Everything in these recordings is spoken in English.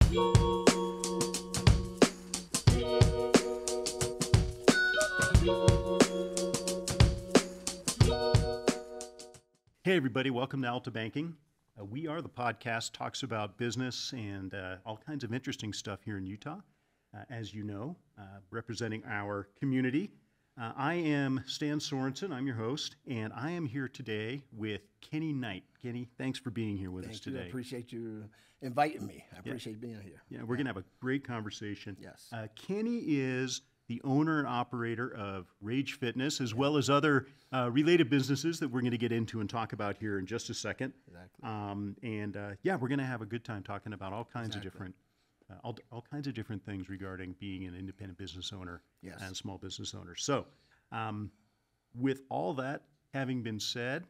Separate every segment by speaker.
Speaker 1: Hey, everybody. Welcome to Altabanking. We are the podcast talks about business and all kinds of interesting stuff here in Utah, as you know, representing our community. I am Stan Sorensen. I'm your host, and I am here today with Kenny Knight. Kenny, thanks for being here with us today.
Speaker 2: Thank you. I appreciate you inviting me. I appreciate being here.
Speaker 1: Yeah, we're going to have a great conversation.
Speaker 2: Yes.
Speaker 1: Kenny is the owner and operator of Rage Fitness, as well as other related businesses that we're going to get into and talk about here in just a second.
Speaker 2: Exactly.
Speaker 1: We're going to have a good time talking about all kinds of different, all kinds of different things regarding being an independent business owner and small business owner. So, with all that having been said,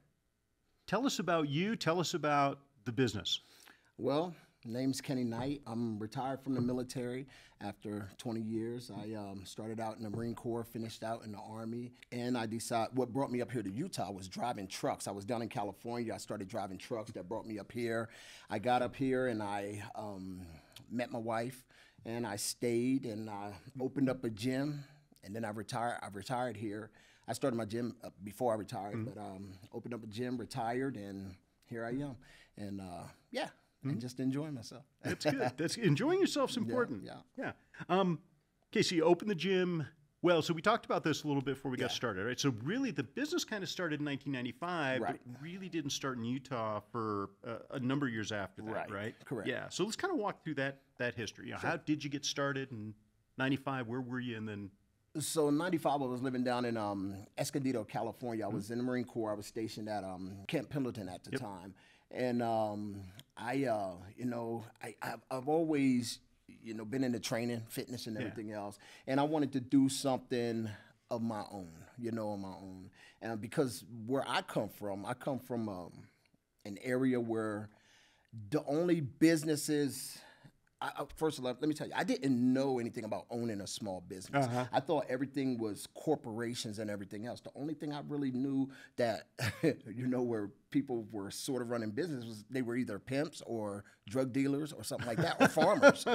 Speaker 1: tell us about you. Tell us about the business.
Speaker 2: Well, name's Kenny Knight. I'm retired from the military after 20 years. I started out in the Marine Corps, finished out in the Army, and I decided what brought me up here to Utah was driving trucks. I was down in California. I started driving trucks. That brought me up here. I got up here and I met my wife, and I stayed and I opened up a gym, and then I retired here. I started my gym before I retired, but opened up a gym, retired, and here I am. And and just enjoying myself.
Speaker 1: That's good. That's enjoying yourself's important.
Speaker 2: Yeah.
Speaker 1: Okay, so you opened the gym. Well, so we talked about this a little bit before we got started, right? So really, the business kind of started in 1995, but really didn't start in Utah for a number of years after that, right?
Speaker 2: Correct.
Speaker 1: Yeah. So let's kind of walk through that history. You know, how did you get started in '95? Where were you, and then?
Speaker 2: So in '95, I was living down in Escondido, California. I was in the Marine Corps. I was stationed at Camp Pendleton at the time. And I've always, been into training, fitness, and everything else. And I wanted to do something of my own, on my own. And because where I come from an area where the only businesses. First of all, let me tell you, I didn't know anything about owning a small business. I thought everything was corporations and everything else. The only thing I really knew that, where people were sort of running business was they were either pimps or drug dealers or something like that, or farmers,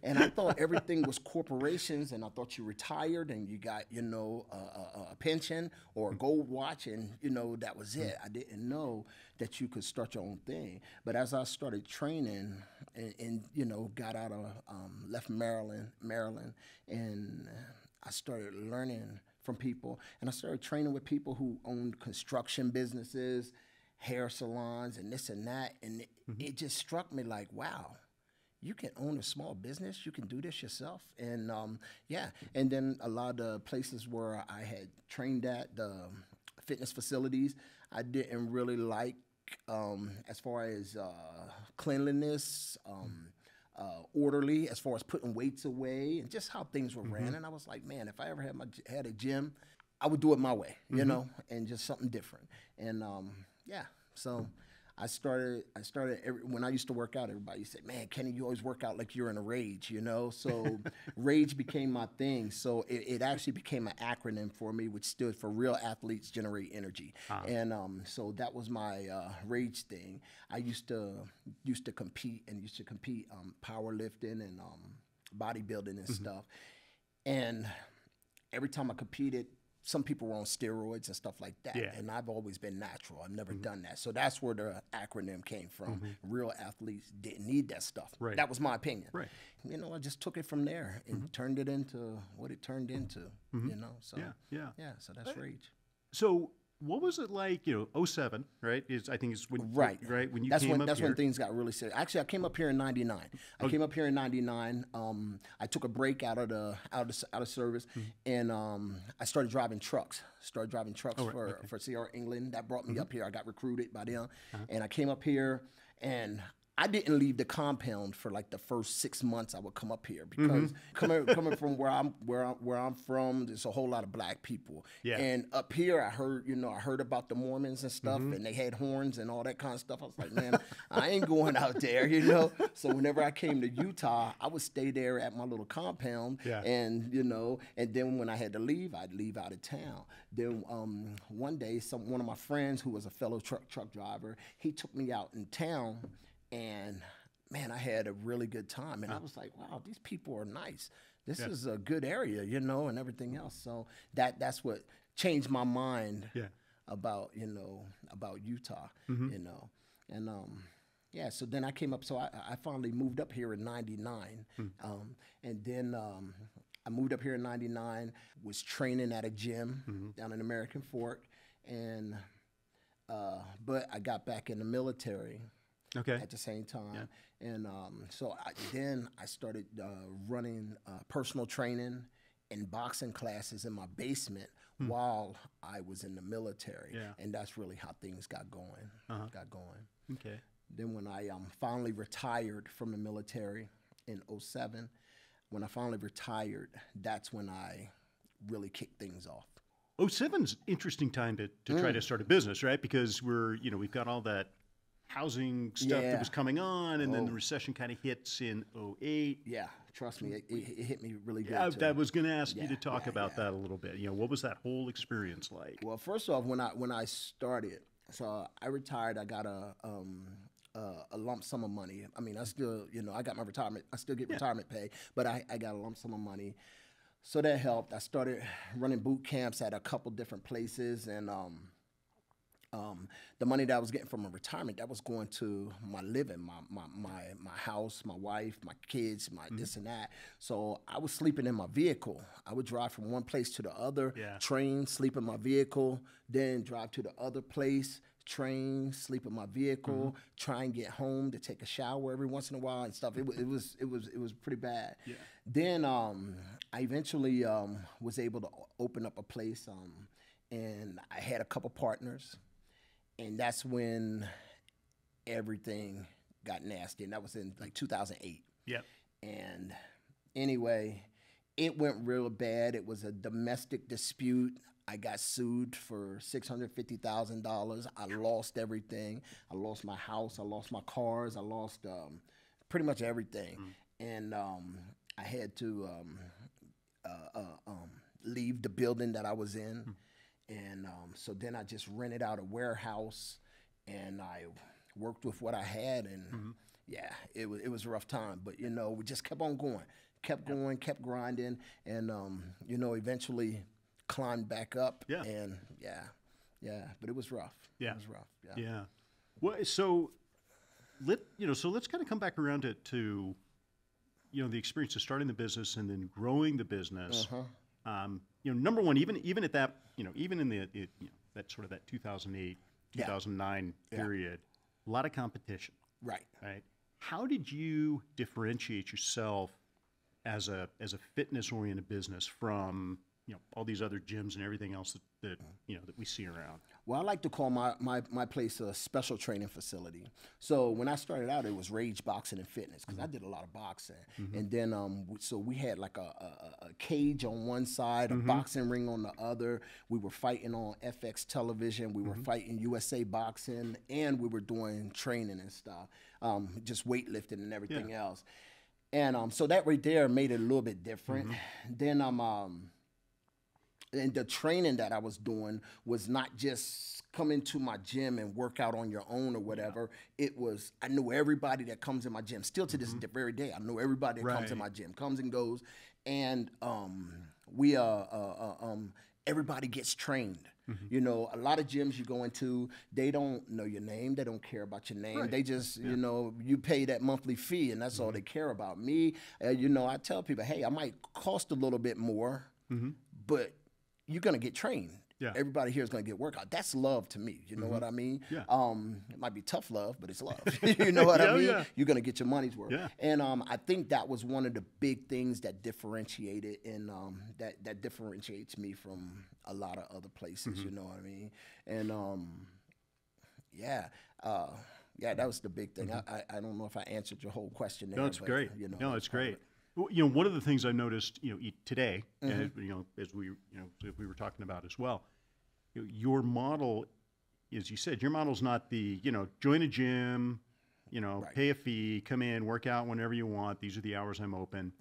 Speaker 2: And I thought everything was corporations, and I thought you retired and you got, a pension or a gold watch, and, that was it. I didn't know that you could start your own thing. But as I started training and got out of, left Maryland, and I started learning from people, and I started training with people who owned construction businesses, hair salons, and this and that, and it just struck me like, wow, you can own a small business, you can do this yourself, and and then a lot of the places where I had trained at, the fitness facilities, I didn't really like as far as cleanliness, orderly, as far as putting weights away, and just how things were ran. And I was like, man, if I ever had a gym, I would do it my way, and just something different. And so I started when I used to work out, everybody said, man, Kenny, you always work out like you're in a rage, So rage became my thing. So it actually became an acronym for me, which stood for Real Athletes Generate Energy. And so that was my rage thing. I used to compete powerlifting and bodybuilding and stuff. And every time I competed, some people were on steroids and stuff like that. And I've always been natural. I've never done that. So that's where the acronym came from. Real athletes didn't need that stuff. That was my opinion. I just took it from there and turned it into what it turned into, So, so that's Rage.
Speaker 1: So what was it like, 07, right? I think it's when, when you came up here.
Speaker 2: That's when things got really serious. Actually, I came up here in '99. I came up here in '99. I took a break out of service, and I started driving trucks. For CR England. That brought me up here. I got recruited by them, and I came up here, and I didn't leave the compound for like the first 6 months I would come up here, because coming from where I'm from, there's a whole lot of black people. And up here I heard about the Mormons and stuff, and they had horns and all that kind of stuff. I was like, man, I ain't going out there, So whenever I came to Utah, I would stay there at my little compound, and and then when I had to leave, I'd leave out of town. Then one day, one of my friends who was a fellow truck driver, he took me out in town. And man, I had a really good time. And I was like, wow, these people are nice. This is a good area, you know, and everything else. So that's what changed my mind about, you know, about Utah, you know. And yeah, so then I came up, so I finally moved up here in 99. And then I moved up here in 99, was training at a gym down in American Fork. And, but I got back in the military at the same time. And so then I started running personal training and boxing classes in my basement while I was in the military. And that's really how things got going.
Speaker 1: Okay.
Speaker 2: Then when I finally retired from the military in '07, when I finally retired, that's when I really kicked things off.
Speaker 1: '07's interesting time to try to start a business, right? Because we've got all that housing stuff that was coming on, and then the recession kind of hits in '08.
Speaker 2: Yeah, trust me, it hit me really good.
Speaker 1: I was going to ask you to talk about that a little bit. You know, what was that whole experience like?
Speaker 2: Well, first off, when I started, so I retired, I got a lump sum of money. I mean, I still, you know, I got my retirement. I still get retirement pay, but I got a lump sum of money. So that helped. I started running boot camps at a couple different places, and the money that I was getting from my retirement, that was going to my living, my house, my wife, my kids, my this and that. So I was sleeping in my vehicle. I would drive from one place to the other, train, sleep in my vehicle, then drive to the other place, train, sleep in my vehicle, try and get home to take a shower every once in a while and stuff. It was pretty bad. Then I eventually was able to open up a place, and I had a couple partners, and that's when everything got nasty, and that was in like 2008. And anyway, it went real bad. It was a domestic dispute. I got sued for $650,000. I lost everything. I lost my house. I lost my cars. I lost pretty much everything. And I had to leave the building that I was in. And so then I just rented out a warehouse, and I worked with what I had. And yeah, it was a rough time. But, you know, we just kept on going, kept grinding. And, you know, eventually climbed back up, and but it was rough. It was rough.
Speaker 1: Well, so let's kind of come back around to the experience of starting the business and then growing the business. Number one, even at that, even in the that sort of that 2008, 2009 period, a lot of competition. Right. How did you differentiate yourself as a fitness-oriented business from all these other gyms and everything else that we see around?
Speaker 2: Well, I like to call my place a special training facility. So when I started out, it was Rage Boxing and Fitness, because I did a lot of boxing. And then so we had like a cage on one side, a boxing ring on the other. We were fighting on FX television. We were fighting USA Boxing, and we were doing training and stuff, just weightlifting and everything else. And so that right there made it a little bit different. Then and the training that I was doing was not just come into my gym and work out on your own or whatever. It was, I knew everybody that comes in my gym. Still to this very day, I know everybody that comes in my gym, comes and goes. And we everybody gets trained. You know, a lot of gyms you go into, they don't know your name. They don't care about your name. They just, you know, you pay that monthly fee, and that's all they care about. Me, you know, I tell people, hey, I might cost a little bit more, but you're going to get trained. Everybody here is going to get workout. That's love to me. You know what I mean? It might be tough love, but it's love. You know what I mean? You're going to get your money's worth. And I think that was one of the big things that differentiated, and that differentiates me from a lot of other places. You know what I mean? And that was the big thing. I don't know if I answered your whole question there.
Speaker 1: No, it's great.
Speaker 2: You know,
Speaker 1: no, it's great. Well, one of the things I noticed, today, as we were talking about as well, your model, as you said, your model's not the, join a gym, pay a fee, come in, work out whenever you want. These are the hours I'm open.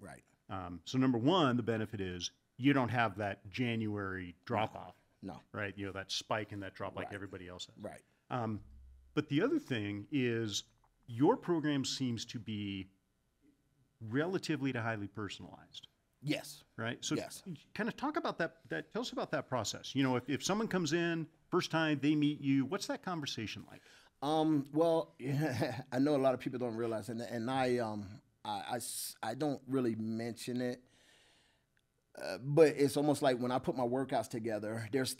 Speaker 1: So number one, the benefit is you don't have that January drop off.
Speaker 2: No.
Speaker 1: Right. That spike and that drop like everybody else has.
Speaker 2: Right.
Speaker 1: But the other thing is, your program seems to be relatively to highly personalized.
Speaker 2: Yes.
Speaker 1: Right. So
Speaker 2: Yes.
Speaker 1: kind of talk about that. Tell us about that process. You know, if someone comes in first time, they meet you, what's that conversation like?
Speaker 2: Well, I know a lot of people don't realize, and I don't really mention it, but it's almost like when I put my workouts together, there's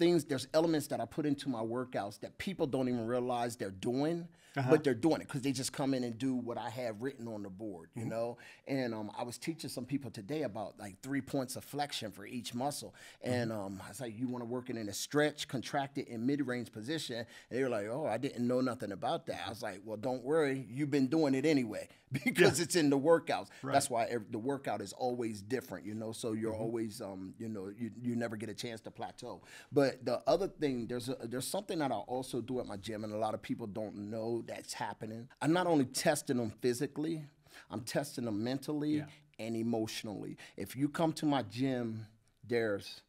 Speaker 2: elements that I put into my workouts that people don't even realize they're doing, but they're doing it because they just come in and do what I have written on the board, you know? And I was teaching some people today about like 3 points of flexion for each muscle. And I was like, you want to work it in a stretch, contracted, in mid-range position? And they were like, oh, I didn't know nothing about that. I was like, well, don't worry. You've been doing it anyway because it's in the workouts.
Speaker 1: Right.
Speaker 2: That's why the workout is always different, you know? So you're always, you know, you never get a chance to plateau. But the other thing, there's something that I also do at my gym, and a lot of people don't know that's happening. I'm not only testing them physically, I'm testing them mentally and emotionally. If you come to my gym, there's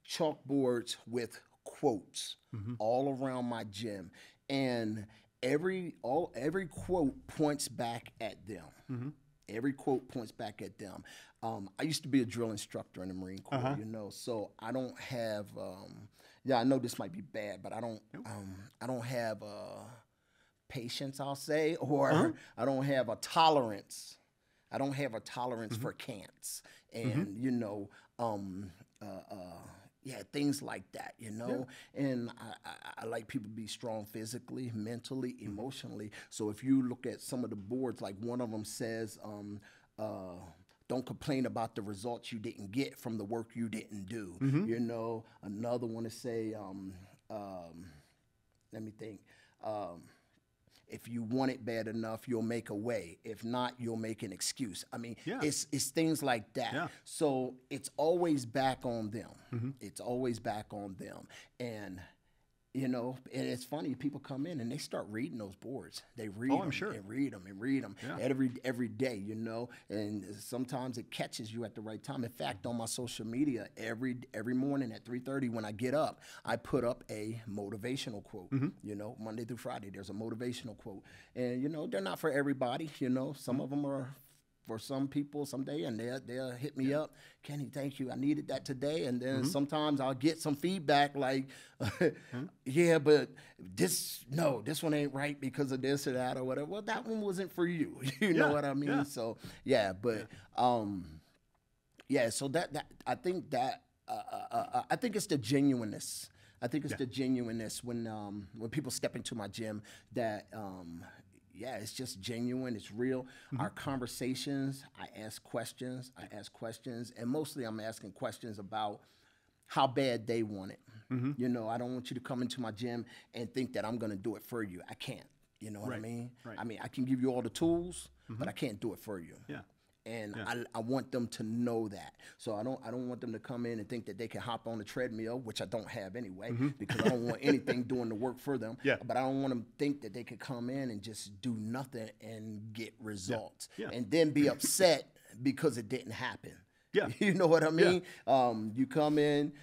Speaker 2: chalkboards with quotes all around my gym, and every quote points back at them. Every quote points back at them. I used to be a drill instructor in the Marine Corps, you know, so I don't have. I know this might be bad, but I don't have patience, I'll say, or I don't have a tolerance. I don't have a tolerance for can'ts, and you know, things like that, you know. And I like people to be strong physically, mentally, emotionally. So if you look at some of the boards, like one of them says, don't complain about the results you didn't get from the work you didn't do. You know, another one to say, let me think. If you want it bad enough, you'll make a way. If not, you'll make an excuse. I mean, it's things like that. So it's always back on them. It's always back on them. And, you know, and it's funny, people come in and they start reading those boards. They read them and read them and read them every day, you know. And sometimes it catches you at the right time. In fact, on my social media, every morning at 3:30 when I get up, I put up a motivational quote. You know, Monday through Friday, there's a motivational quote. And, you know, they're not for everybody, you know. Some of them are for some people someday, and they'll hit me up. Kenny, thank you. I needed that today. And then sometimes I'll get some feedback like, yeah, but this one ain't right because of this or that or whatever. Well, that one wasn't for you. You know what I mean? So, so that I think that I think it's the genuineness. I think it's the genuineness when people step into my gym that it's just genuine. It's real. Our conversations, I ask questions, and mostly I'm asking questions about how bad they want it. You know, I don't want you to come into my gym and think that I'm going to do it for you. I can't. You know what I mean? I mean, I can give you all the tools, but I can't do it for you. And I want them to know that. So I don't want them to come in and think that they can hop on the treadmill, which I don't have anyway, because I don't want anything doing the work for them. But I don't want them to think that they could come in and just do nothing and get results and then be upset because it didn't happen. You know what I mean? You come in,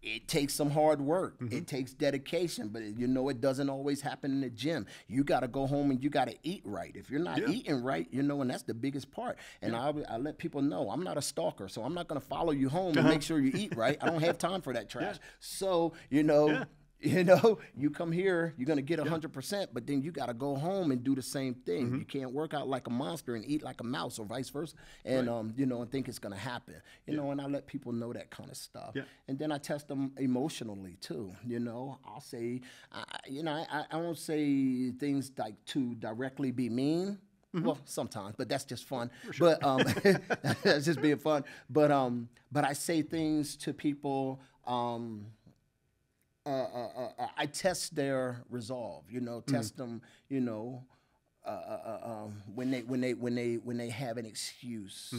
Speaker 2: it takes some hard work. It takes dedication, but you know, it doesn't always happen in the gym. You got to go home and you got to eat right. If you're not eating right, you know, and that's the biggest part. And I let people know I'm not a stalker, so I'm not going to follow you home and make sure you eat right. I don't have time for that trash. So, you know, you come here, you're going to get 100%, but then you got to go home and do the same thing. You can't work out like a monster and eat like a mouse or vice versa, and, you know, and think it's going to happen, you know, and I let people know that kind of stuff. And then I test them emotionally too, you know. I'll say, I won't say things like to directly be mean. Well, sometimes, but that's just fun. But that's just being fun. But I say things to people, I test their resolve, you know, test them, you know, when they have an excuse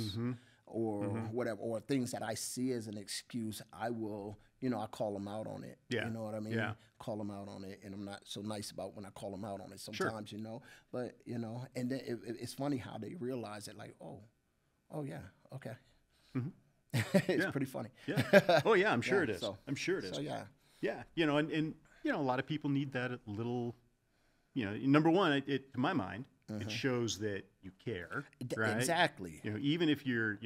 Speaker 2: or whatever, or things that I see as an excuse, I will, you know, I call them out on it. You know what I mean? Call them out on it, and I'm not so nice about when I call them out on it sometimes, you know, but, you know, and then it's funny how they realize it, like, oh yeah, okay. It's pretty funny.
Speaker 1: Oh yeah, I'm sure it is.
Speaker 2: So,
Speaker 1: I'm sure it is.
Speaker 2: So
Speaker 1: Yeah, you know, and you know, a lot of people need that little, you know, number one, to my mind, It shows that you care,
Speaker 2: D-
Speaker 1: right?
Speaker 2: Exactly.
Speaker 1: Even if you're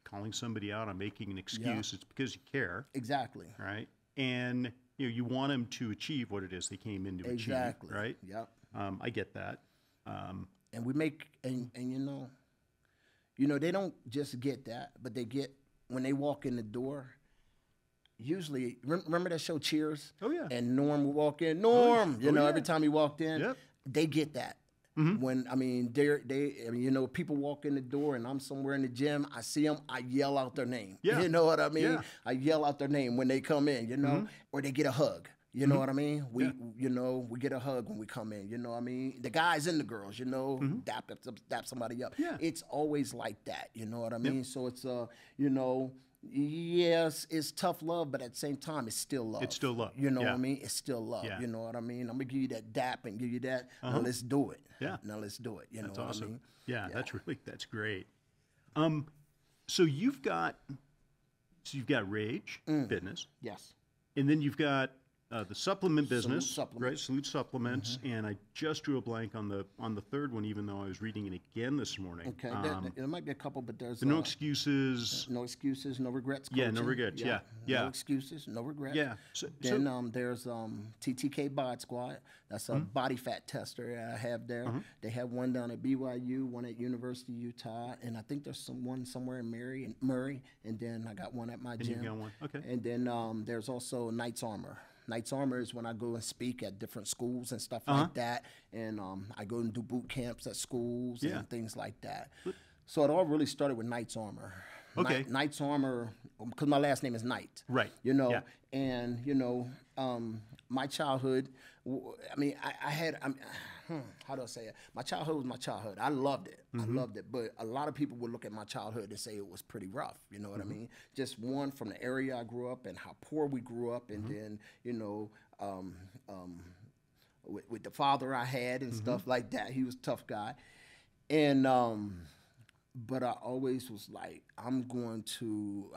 Speaker 1: calling somebody out on making an excuse, it's because you care,
Speaker 2: Exactly.
Speaker 1: right? And you want them to achieve what it is they came in to
Speaker 2: Exactly.
Speaker 1: achieve, right?
Speaker 2: Yep.
Speaker 1: I get that.
Speaker 2: And we make and they don't just get that, but they get when they walk in the door. Usually, remember that show Cheers?
Speaker 1: Oh yeah.
Speaker 2: And Norm would walk in. Norm,
Speaker 1: yeah.
Speaker 2: every time he walked in,
Speaker 1: Yep.
Speaker 2: they get that. When people walk in the door and I'm somewhere in the gym, I see them, I yell out their name.
Speaker 1: Yeah.
Speaker 2: You know what I mean?
Speaker 1: Yeah.
Speaker 2: I yell out their name when they come in, or they get a hug. You know what I mean? We get a hug when we come in. You know what I mean? The guys and the girls, dap somebody up.
Speaker 1: Yeah.
Speaker 2: It's always like that. You know what I mean? So it's yes, it's tough love, but at the same time, it's still love.
Speaker 1: It's still love.
Speaker 2: You know
Speaker 1: Yeah.
Speaker 2: what I mean? It's still love.
Speaker 1: Yeah.
Speaker 2: You know what I mean? I'm gonna give you that dap and give you that. Now let's do it.
Speaker 1: Yeah.
Speaker 2: Now let's do it. You
Speaker 1: That's
Speaker 2: know
Speaker 1: awesome.
Speaker 2: what I mean?
Speaker 1: Yeah, that's great. So you've got Rage Fitness,
Speaker 2: Yes.
Speaker 1: and then you've got the supplement business,
Speaker 2: Supplements.
Speaker 1: right? Salute Supplements, and I just drew a blank on the third one, even though I was reading it again this morning.
Speaker 2: Okay. There might be a couple, but there's
Speaker 1: No excuses.
Speaker 2: no excuses, no regrets.
Speaker 1: Yeah, no
Speaker 2: coaching.
Speaker 1: regrets. Yeah.
Speaker 2: No excuses, no regrets.
Speaker 1: Yeah.
Speaker 2: Then there's TTK Bod Squad. That's a body fat tester I have there. They have one down at BYU, one at University of Utah, and I think there's one somewhere in Murray, and then I got one at my gym.
Speaker 1: you got one. Okay.
Speaker 2: And then there's also Knights Armor. Knights Armor is when I go and speak at different schools and stuff like that, and I go and do boot camps at schools and things like that. So it all really started with Knights Armor.
Speaker 1: Okay.
Speaker 2: Knights Armor, because my last name is Knight.
Speaker 1: Right.
Speaker 2: Yeah. And my childhood. I had. How do I say it? My childhood was my childhood. I loved it. I loved it. But a lot of people would look at my childhood and say it was pretty rough. You know what I mean? Just one from the area I grew up and how poor we grew up, and then with the father I had and stuff like that. He was a tough guy, and but I always was like, I'm going to,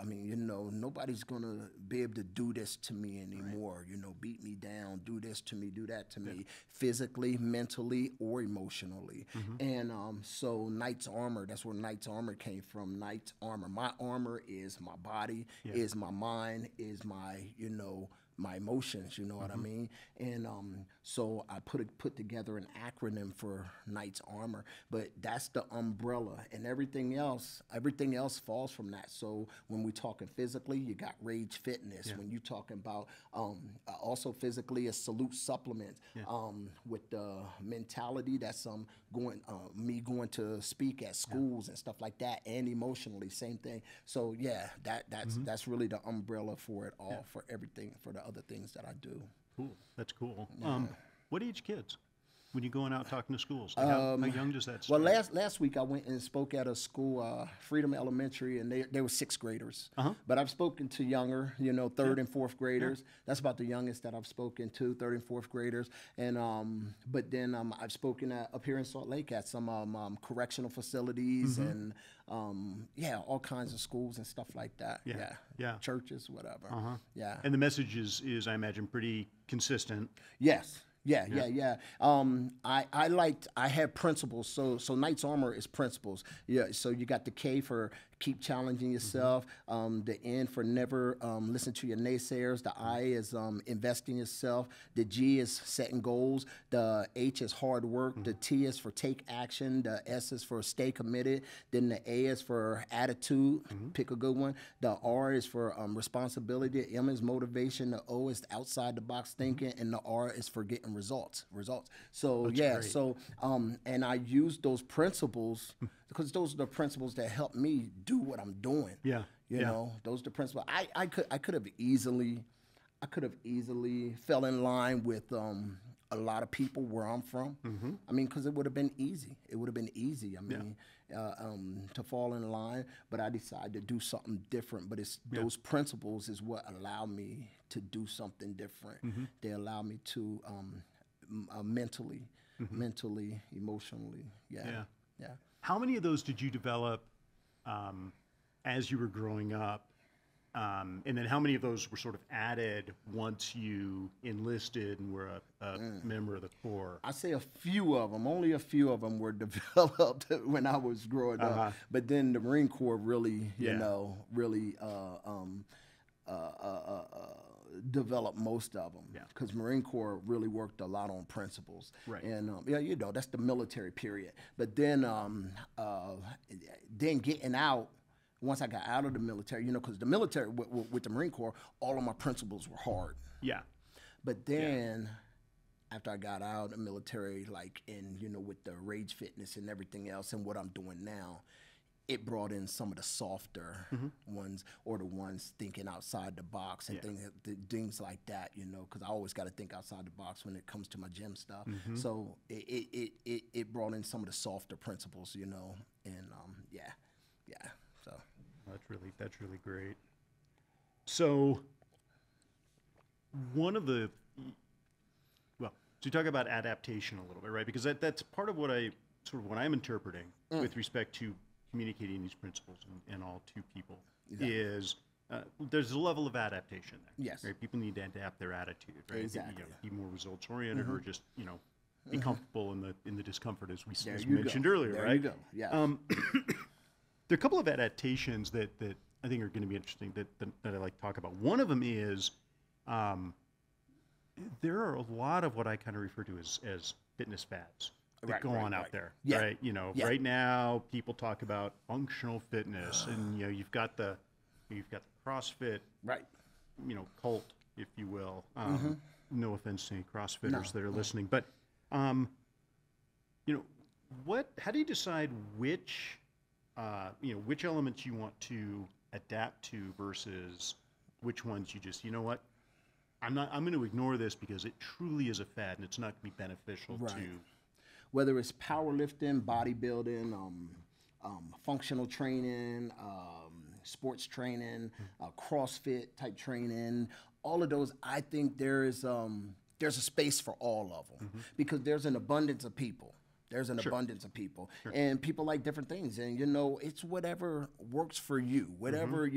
Speaker 2: nobody's going to be able to do this to me anymore, beat me down, do this to me, do that to me, physically, mentally, or emotionally. And so Knight's Armor, that's where Knight's Armor came from, Knight's Armor. My armor is my body, is my mind, is my, my emotions, you know what I mean? And so I put together an acronym for Knight's Armor, but that's the umbrella, and everything else falls from that. So when we're talking physically, you got Rage Fitness. When you're talking about also physically, a Salute Supplements. With the mentality, that's me going to speak at schools and stuff like that, and emotionally, same thing. So yeah, that's really the umbrella for it all, for everything, for the other things that I do.
Speaker 1: Cool. That's cool. What age kids when you're going out talking to schools? Like how young does that start?
Speaker 2: Well, last week I went and spoke at a school, Freedom Elementary, and they were sixth graders. But I've spoken to younger, third and fourth graders. That's about the youngest that I've spoken to, third and fourth graders. And but then I've spoken up here in Salt Lake at some correctional facilities and all kinds of schools and stuff like that.
Speaker 1: Yeah.
Speaker 2: Churches, whatever. Yeah.
Speaker 1: And the message is I imagine pretty consistent.
Speaker 2: Yes. Yeah. I have principles. So Knight's Armor is principles. Yeah. So you got the K for keep challenging yourself. The N for never listen to your naysayers. The I is invest in yourself. The G is setting goals. The H is hard work. The T is for take action. The S is for stay committed. Then the A is for attitude. Pick a good one. The R is for responsibility. The M is motivation. The O is outside the box thinking, and the R is for getting results. So
Speaker 1: That's
Speaker 2: yeah.
Speaker 1: great.
Speaker 2: So and I use those principles because those are the principles that help me do what I'm doing. You know, those are the principles. I could have easily fell in line with a lot of people where I'm from. I mean, because it would have been easy. I mean, to fall in line. But I decided to do something different. But it's those principles is what allow me to do something different. They allow me to mentally, emotionally. Yeah.
Speaker 1: How many of those did you develop as you were growing up? And then how many of those were sort of added once you enlisted and were a member of the Corps?
Speaker 2: I say a few of them. Only a few of them were developed when I was growing up. But then the Marine Corps really, really developed most of them. Because Marine Corps really worked a lot on principles.
Speaker 1: Right.
Speaker 2: And that's the military period. But then getting out. Once I got out of the military, because the military with the Marine Corps, all of my principles were hard.
Speaker 1: Yeah.
Speaker 2: But then after I got out of the military, with the rage fitness and everything else and what I'm doing now, it brought in some of the softer ones, or the ones thinking outside the box and things like that, because I always got to think outside the box when it comes to my gym stuff. So it brought in some of the softer principles, and so.
Speaker 1: That's really great. So so you talk about adaptation a little bit, right? Because that's part of what I'm interpreting with respect to communicating these principles and all to people is there's a level of adaptation there.
Speaker 2: Yes.
Speaker 1: Right? People need to adapt their attitude, right?
Speaker 2: Exactly.
Speaker 1: Be more results oriented or just, be comfortable in the discomfort as we mentioned earlier,
Speaker 2: there
Speaker 1: right?
Speaker 2: You go. Yeah.
Speaker 1: There are a couple of adaptations that I think are going to be interesting that I like to talk about. One of them is there are a lot of what I kind of refer to as fitness fads that go on out there, right? Right now people talk about functional fitness, and you've got the CrossFit,
Speaker 2: right?
Speaker 1: Cult, if you will. No offense to any CrossFitters that are listening, but how do you decide which elements you want to adapt to versus which ones you just, I'm going to ignore this because it truly is a fad and it's not going to be beneficial to.
Speaker 2: Whether it's powerlifting, bodybuilding, functional training, sports training, CrossFit type training, all of those, I think there's a space for all of them because there's an abundance of people. There's an abundance of people, and people like different things, and it's whatever works for you, whatever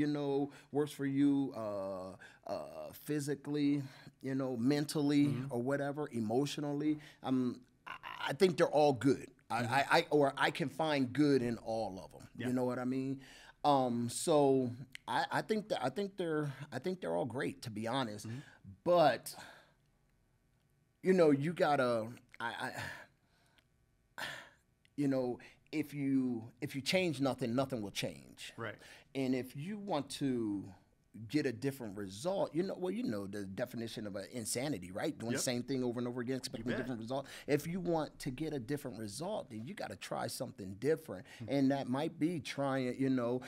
Speaker 2: works for you, physically, mentally, or whatever, emotionally. I think they're all good. I can find good in all of them. You know what I mean? So I think they're all great, to be honest. But you gotta if you change nothing will change.
Speaker 1: Right.
Speaker 2: And if you want to get a different result, the definition of insanity, right? Doing the same thing over and over again, expecting a different result. If you want to get a different result, then you got to try something different. And that might be trying,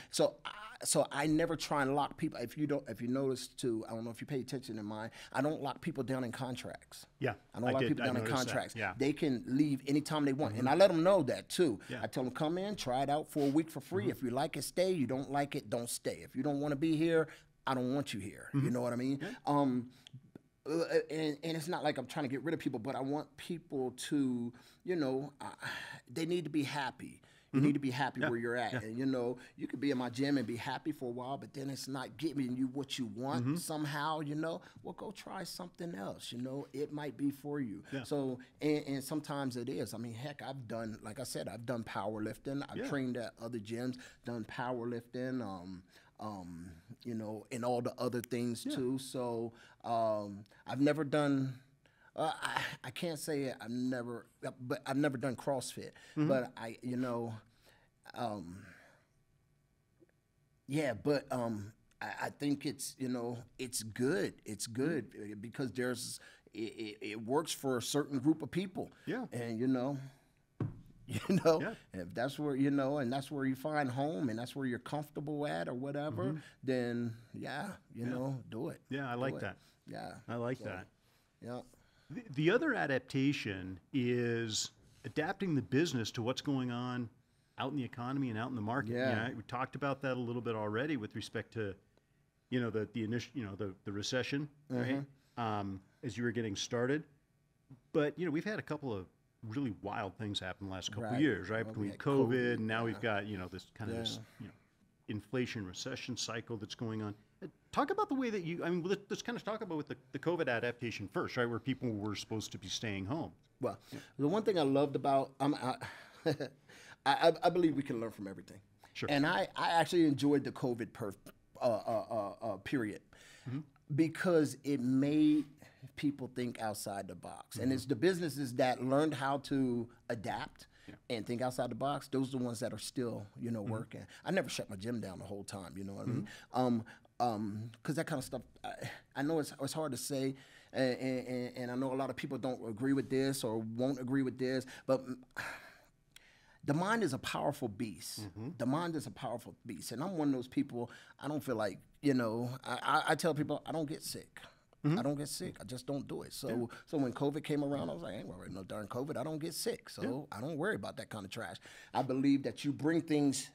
Speaker 2: so I never try and lock people. If you notice too, I don't know if you pay attention to mine, I don't lock people down in contracts.
Speaker 1: Yeah.
Speaker 2: I don't lock people down in contracts.
Speaker 1: Yeah.
Speaker 2: They can leave anytime they want. And I let them know that too. Yeah. I tell them, come in, try it out for a week for free. If you like it, stay. You don't like it, don't stay. If you don't want to be here, I don't want you here. You know what I mean? Yeah. And it's not like I'm trying to get rid of people, but I want people to, they need to be happy. You need to be happy where you're at. And, you could be in my gym and be happy for a while, but then it's not giving you what you want somehow, well, go try something else. It might be for you. Yeah. So, and sometimes it is. I mean, heck, I've done powerlifting. I've trained at other gyms, done powerlifting, and all the other things too. So I've never done. I can't say I've never done CrossFit, but I think it's it's good. It's good because it works for a certain group of people. Yeah, and if that's where and that's where you find home, and that's where you're comfortable at, or whatever, then do it.
Speaker 1: Yeah, I like that.
Speaker 2: Yeah,
Speaker 1: I like that.
Speaker 2: Yeah.
Speaker 1: The other adaptation is adapting the business to what's going on out in the economy and out in the market. Yeah, we talked about that a little bit already with respect to, the initial, the recession, right? As you were getting started, but we've had a couple of really wild things happen the last couple of years, right? Between COVID and now we've got this kind of this inflation recession cycle that's going on. Talk about the way that you, I mean, let's kind of talk about with the COVID adaptation first, right? Where people were supposed to be staying home.
Speaker 2: Well, the one thing I loved about, I believe we can learn from everything.
Speaker 1: Sure.
Speaker 2: And I actually enjoyed the COVID period because it made people think outside the box. And it's the businesses that learned how to adapt and think outside the box. Those are the ones that are still, working. I never shut my gym down the whole time. You know what I mean? Because that kind of stuff, I know it's hard to say, and I know a lot of people don't agree with this or won't agree with this, but the mind is a powerful beast. The mind is a powerful beast, and I'm one of those people. I don't feel like, I tell people I don't get sick. I don't get sick. I just don't do it. So when COVID came around, I was like, I ain't worried no darn COVID. I don't get sick. So I don't worry about that kind of trash. I believe that you bring things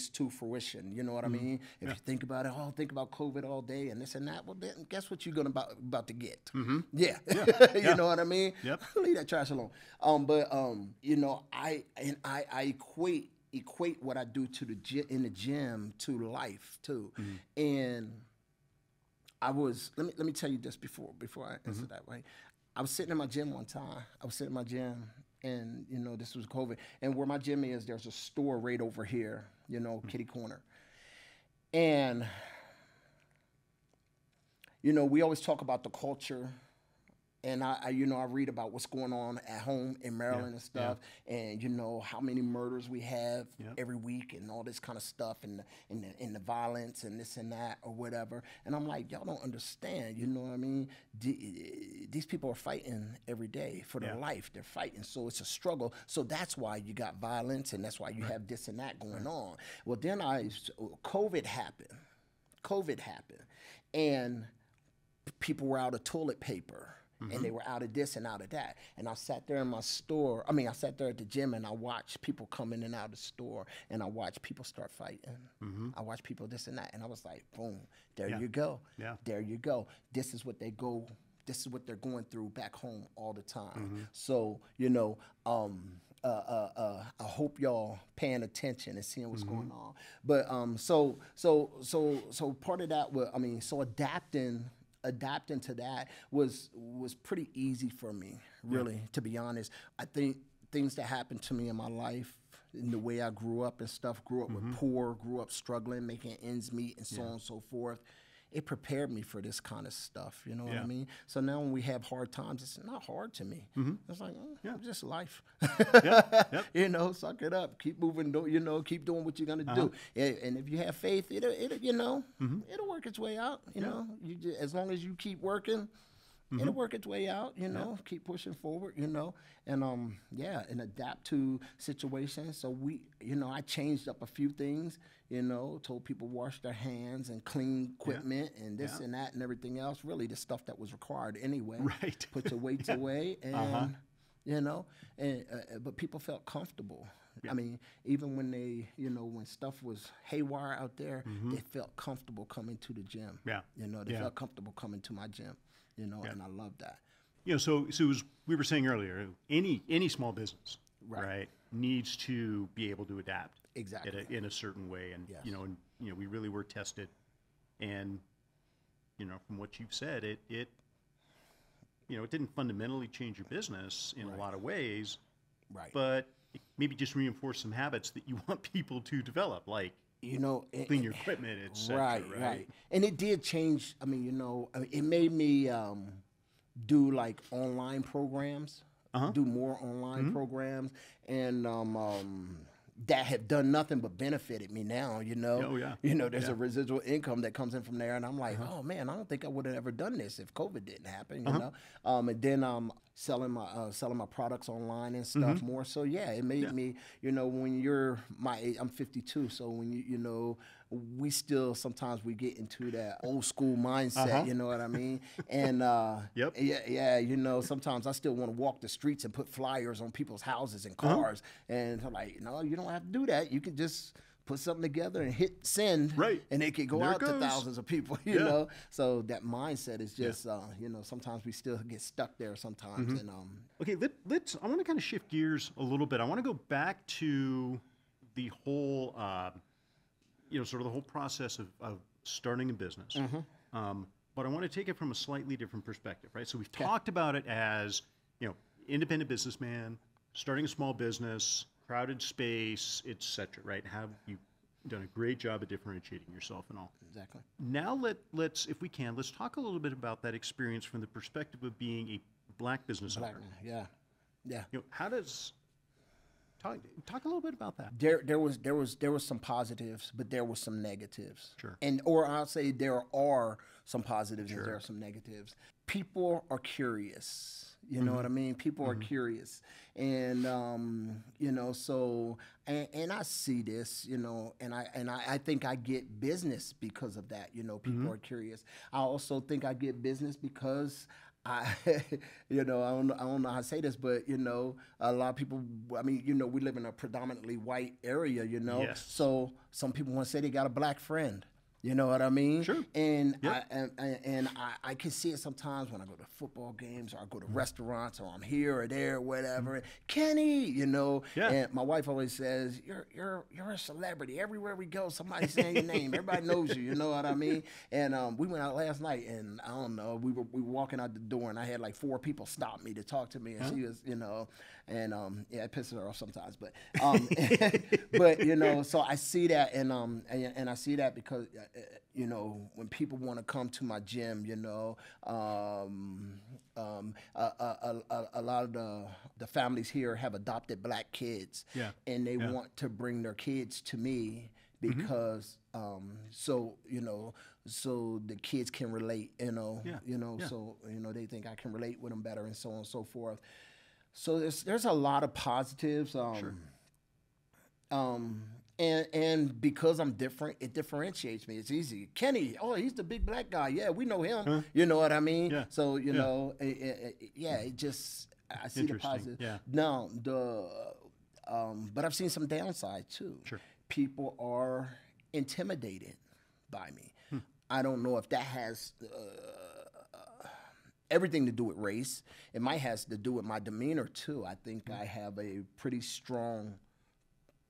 Speaker 2: to fruition. You know what I mean? If you think about it, think about COVID all day and this and that, well, then guess what you're gonna about to get? Yeah. You know what I mean?
Speaker 1: Yep.
Speaker 2: Leave that trash alone. I equate what I do in the gym to life too. And I was, let me tell you this before I answer that, right? I was sitting in my gym one time. And, this was COVID. And where my gym is, there's a store right over here, kitty corner. And, we always talk about the culture. And I read about what's going on at home in Maryland and stuff, and how many murders we have every week and all this kind of stuff, and the violence and this and that or whatever. And I'm like, y'all don't understand, you know what I mean? These people are fighting every day for their life. They're fighting, so it's a struggle. So that's why you got violence, and that's why you have this and that going on. Well, then COVID happened, and people were out of toilet paper. And they were out of this and out of that. And I sat there in my store. I sat there at the gym and I watched people come in and out of the store. And I watched people start fighting. I watched people this and that. And I was like, boom, there you go. Yeah. There you go. This is what they're going through back home all the time. So, I hope y'all paying attention and seeing what's going on. But so part of that was, adapting to that was pretty easy for me, really, to be honest. I think things that happened to me in my life, in the way I grew up and stuff, grew up with poor, grew up struggling, making ends meet, and so on and so forth. It prepared me for this kind of stuff, you know what I mean? So now when we have hard times, it's not hard to me. It's like, just life. Suck it up. Keep moving, keep doing what you're going to do. And if you have faith, it'll work its way out, as long as you keep working, it'll work its way out, keep pushing forward, and adapt to situations. So I changed up a few things, told people wash their hands and clean equipment and this and that and everything else, really the stuff that was required anyway. Right. Put your weights away and, but people felt comfortable. I mean, even when they, when stuff was haywire out there, they felt comfortable coming to the gym. Yeah. They felt comfortable coming to my gym. And I love that.
Speaker 1: So it was, we were saying earlier, any small business, right, needs to be able to adapt in a certain way, and we really were tested, and from what you've said, it didn't fundamentally change your business in a lot of ways, but it maybe just reinforced some habits that you want people to develop, like clean your equipment, etc. Right.
Speaker 2: And it did change. It made me do like online programs, do more online programs, and that have done nothing but benefited me now. There's a residual income that comes in from there, and I'm like, oh man, I don't think I would have ever done this if COVID didn't happen. And then selling my products online and stuff more. So it made me, when you're my age, I'm 52. So when we still sometimes we get into that old school mindset, you know what I mean? And sometimes I still want to walk the streets and put flyers on people's houses and cars. And I'm like, no, you don't have to do that. You can just put something together and hit send, and it could go out to thousands of people, you know? So that mindset is just, sometimes we still get stuck there sometimes. And
Speaker 1: okay, I want to kind of shift gears a little bit. I want to go back to the whole sort of the whole process of starting a business. But I want to take it from a slightly different perspective, right? So we've talked about it as, independent businessman, starting a small business, crowded space, et cetera, right? Have you done a great job of differentiating yourself and all.
Speaker 2: Exactly.
Speaker 1: Now let's, if we can, let's talk a little bit about that experience from the perspective of being a black business owner.
Speaker 2: Yeah.
Speaker 1: How does talk a little bit about that?
Speaker 2: There was some positives, but there was some negatives.
Speaker 1: Sure.
Speaker 2: Or I'll say there are some positives and there are some negatives. People are curious. You know what I mean? People are curious. And, so, and I see this, and I think I get business because of that. People are curious. I also think I get business because I don't know how to say this, but, a lot of people, we live in a predominantly white area,
Speaker 1: Yes.
Speaker 2: So some people want to say they got a black friend. You know what I mean?
Speaker 1: Sure.
Speaker 2: And I can see it sometimes when I go to football games or I go to restaurants or I'm here or there or whatever. Kenny, and my wife always says, "You're a celebrity. Everywhere we go, somebody's saying your name. Everybody knows you." You know what I mean? And we went out last night, and I don't know, we were walking out the door, and I had like 4 people stop me to talk to me, and she was, and it pisses her off sometimes, but so I see that, and I see that because. When people want to come to my gym, a lot of the families here have adopted black kids, and they want to bring their kids to me because so the kids can relate, so they think I can relate with them better, and so on and so forth. So there's a lot of positives. And because I'm different, it differentiates me. It's easy. Kenny, he's the big black guy. Yeah, we know him. You know what I mean?
Speaker 1: Yeah.
Speaker 2: So, it just, I see the positive.
Speaker 1: Yeah.
Speaker 2: Now, but I've seen some downside too.
Speaker 1: Sure.
Speaker 2: People are intimidated by me. I don't know if that has everything to do with race. It might has to do with my demeanor too. I think I have a pretty strong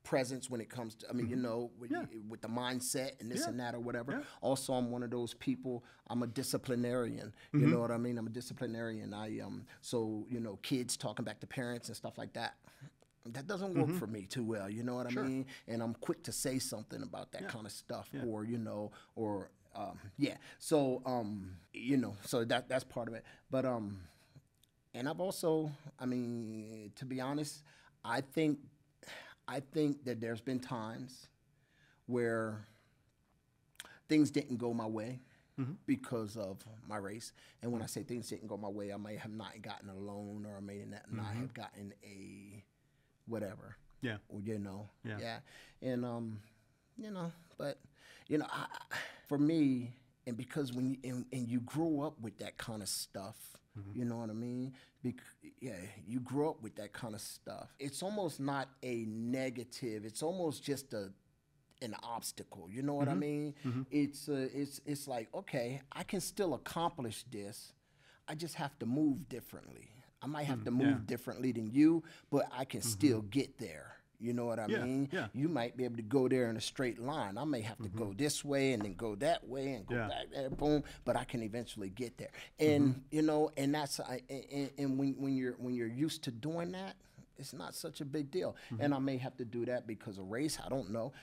Speaker 2: presence when it comes to, with the mindset and this and that or whatever. Yeah. Also, I'm one of those people, I'm a disciplinarian. You know what I mean? I'm a disciplinarian. So, kids talking back to parents and stuff like that. That doesn't work for me too well. You know what I mean? And I'm quick to say something about that kind of stuff or, So, so that's part of it. But, and I've also, to be honest, I think that there's been times where things didn't go my way because of my race. And when I say things didn't go my way, I may have not gotten a loan, or I may not have gotten a whatever.
Speaker 1: Yeah.
Speaker 2: Or, Yeah. And, but, for me, and because when you grow up with that kind of stuff, you know what I mean? You grow up with that kind of stuff. It's almost not a negative. It's almost just an obstacle. You know what I mean? It's like, okay, I can still accomplish this. I just have to move differently. I might have to move differently than you, but I can still get there. You know what I mean?
Speaker 1: Yeah.
Speaker 2: You might be able to go there in a straight line. I may have to go this way and then go that way and go back there, boom. But I can eventually get there. And and that's and when you're used to doing that, it's not such a big deal. And I may have to do that because of race. I don't know.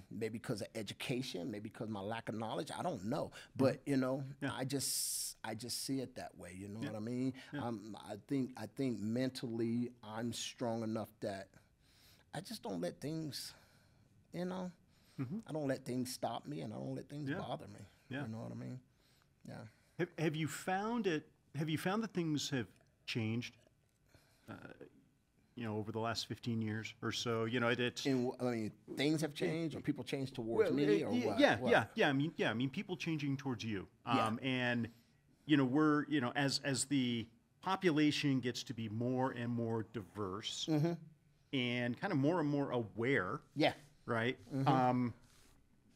Speaker 2: Maybe because of education. Maybe because of my lack of knowledge. I don't know. But I just see it that way. You know what I mean?
Speaker 1: Yeah.
Speaker 2: I think mentally I'm strong enough that I just don't let things, I don't let things stop me, and I don't let things bother me. Yeah. You know what I mean? Yeah.
Speaker 1: Have you found it? Have you found that things have changed? Over the last 15 years or so, it's.
Speaker 2: Things have changed, or people changed towards me, or what?
Speaker 1: Yeah. I mean, people changing towards you. And we're as the population gets to be more and more diverse. And kind of more and more aware.
Speaker 2: Yeah.
Speaker 1: Right.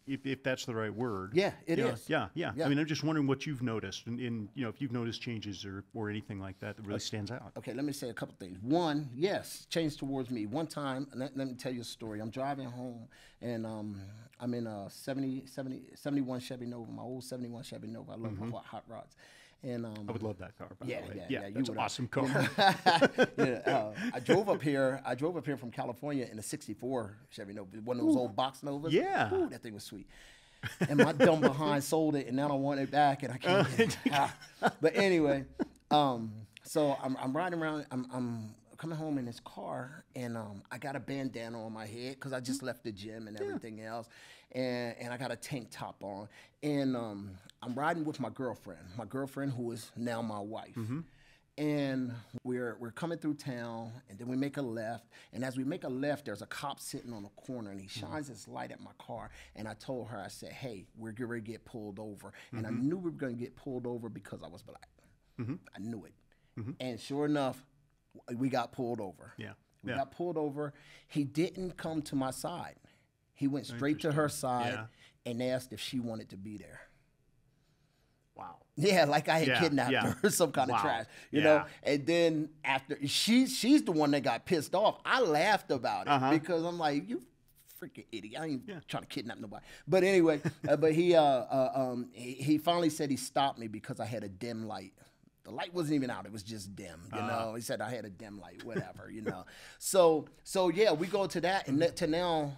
Speaker 1: if that's the right word.
Speaker 2: Yeah, it
Speaker 1: You know,
Speaker 2: is.
Speaker 1: Yeah, yeah,
Speaker 2: Yeah.
Speaker 1: I mean, I'm just wondering what you've noticed, and you know, if you've noticed changes or anything like that that really stands out.
Speaker 2: Okay, let me say a couple things. One, yes, change towards me. One time, let me tell you a story. I'm driving home, and I'm in a 71 Chevy Nova, my old 71 Chevy Nova. I love my hot rods. And
Speaker 1: I would love that car, by
Speaker 2: yeah,
Speaker 1: the way.
Speaker 2: yeah, you
Speaker 1: That's an
Speaker 2: would,
Speaker 1: awesome car.
Speaker 2: yeah, I drove up here from California in a '64 Chevy Nova, one of those old box Novas.
Speaker 1: Yeah.
Speaker 2: Ooh, that thing was sweet. And my dumb behind sold it, and now I want it back, and I can't get it. But anyway, so I'm riding around. I'm coming home in this car, and I got a bandana on my head because I just left the gym and everything else, and I got a tank top on, and I'm riding with my girlfriend who is now my wife. And we're coming through town, and then we make a left. And as we make a left, there's a cop sitting on a corner, and he shines his light at my car. And I told her, I said, "Hey, we're getting ready to get pulled over." And I knew we were going to get pulled over because I was black. I knew it. And sure enough, we got pulled over.
Speaker 1: Yeah.
Speaker 2: We got pulled over. He didn't come to my side. He went straight to her side and asked if she wanted to be there.
Speaker 1: Wow.
Speaker 2: Yeah, like I had kidnapped her or some kind of trash, you know. And then after she's the one that got pissed off. I laughed about it because I'm like, you freaking idiot. I ain't trying to kidnap nobody. But anyway, but he finally said he stopped me because I had a dim light. The light wasn't even out; it was just dim. You know, he said I had a dim light, whatever. You know, so yeah, we go to that, and to now,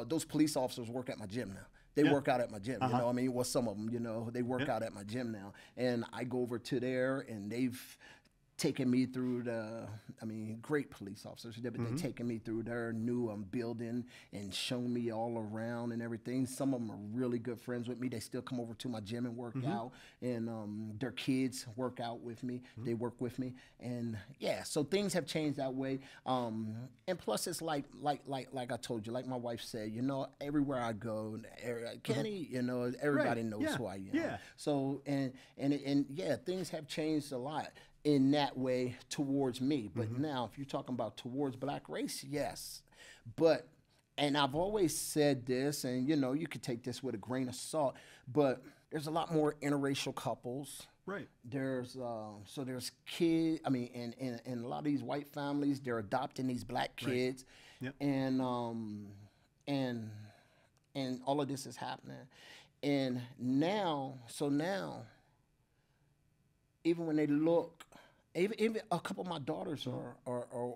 Speaker 2: those police officers work at my gym now. They work out at my gym, you know. I mean, well, some of them, you know, they work out at my gym now, and I go over to there, and they've taken me through great police officers. They've taken me through their new building and shown me all around and everything. Some of them are really good friends with me. They still come over to my gym and work out, and their kids work out with me. They work with me, and yeah, so things have changed that way. And plus, it's like I told you, like my wife said, you know, everywhere I go, Kenny, you know, everybody knows who I am.
Speaker 1: Yeah.
Speaker 2: So and yeah, things have changed a lot in that way towards me. But now, if you're talking about towards black race, yes. But, and I've always said this, and you know, you could take this with a grain of salt, but there's a lot more interracial couples.
Speaker 1: Right.
Speaker 2: There's there's kids. I mean, and a lot of these white families, they're adopting these black kids, and all of this is happening, and now, even when they look, even a couple of my daughters are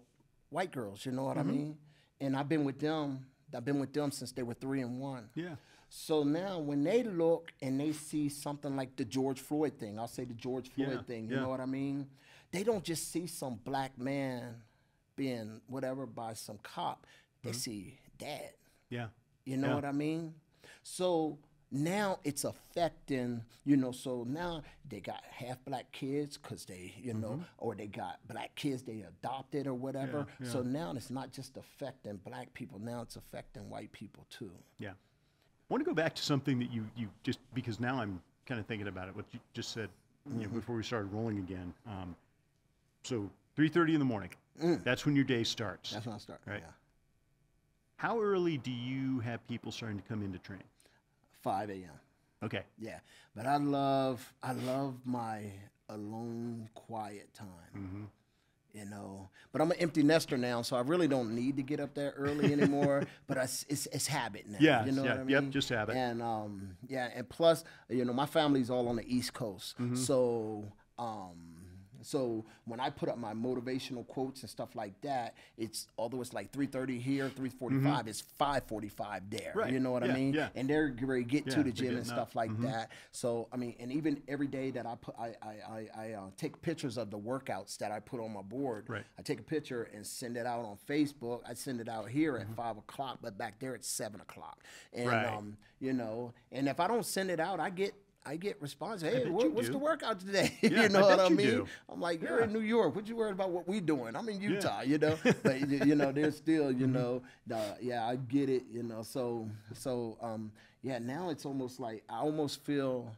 Speaker 2: white girls, you know what I mean? And I've been with them since they were 3 and 1.
Speaker 1: Yeah.
Speaker 2: So now when they look and they see something like the George Floyd thing, I'll say the George Floyd thing, you know what I mean? They don't just see some black man being whatever by some cop. They see dad.
Speaker 1: Yeah.
Speaker 2: You know what I mean? So now it's affecting, you know, so now they got half black kids because they, you know, or they got black kids they adopted or whatever. So now it's not just affecting black people, now it's affecting white people too.
Speaker 1: Yeah. I want to go back to something that you just, because now I'm kind of thinking about it, what you just said, you know, before we started rolling again. So 3:30 in the morning, that's when your day starts.
Speaker 2: That's when I start,
Speaker 1: right?
Speaker 2: Yeah.
Speaker 1: How early do you have people starting to come into train?
Speaker 2: 5 a.m.
Speaker 1: Okay.
Speaker 2: Yeah, but I love my alone, quiet time. You know, but I'm an empty nester now, so I really don't need to get up there early anymore. But it's habit now.
Speaker 1: Yeah.
Speaker 2: You know what I mean?
Speaker 1: Yep. Just habit.
Speaker 2: And and plus, you know, my family's all on the East Coast, so. So when I put up my motivational quotes and stuff like that, it's although it's like 3:30 here, 3:45, it's 5:45 there.
Speaker 1: Right.
Speaker 2: You know what I mean?
Speaker 1: Yeah.
Speaker 2: And they're ready to get to the
Speaker 1: they're
Speaker 2: gym and
Speaker 1: getting
Speaker 2: stuff
Speaker 1: up.
Speaker 2: like that. So I mean, and even every day that I take pictures of the workouts that I put on my board.
Speaker 1: Right.
Speaker 2: I take a picture and send it out on Facebook. I send it out here at 5 o'clock, but back there it's 7 o'clock. And you know, and if I don't send it out, I get response. Hey, what's the workout today?
Speaker 1: Yeah,
Speaker 2: you know what I mean?
Speaker 1: do.
Speaker 2: I'm like, you're in New York. What you worried about what we doing? I'm in Utah, you know. But you know, there's still, you know, I get it, you know. So yeah, now it's almost like I almost feel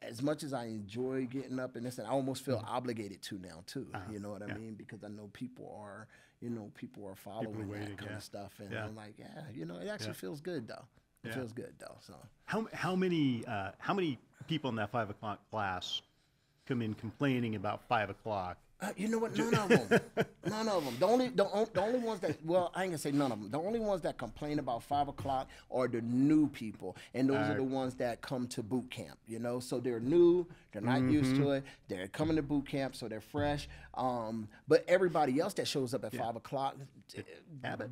Speaker 2: as much as I enjoy getting up and this, and I almost feel obligated to now too. You know what I mean? Because I know people are, people are following
Speaker 1: waiting,
Speaker 2: that kind
Speaker 1: yeah.
Speaker 2: of stuff. And
Speaker 1: Yeah.
Speaker 2: I'm like, it actually feels good though. It
Speaker 1: Yeah.
Speaker 2: feels good though. So
Speaker 1: How many people in that 5 o'clock class come in complaining about 5 o'clock?
Speaker 2: you know what? None of them. None of them. The only ones that, well, I ain't gonna say none of them. The only ones that complain about 5 o'clock are the new people, and those are the ones that come to boot camp. So they're new. They're not used to it. They're coming to boot camp, so they're fresh. But everybody else that shows up at 5 o'clock,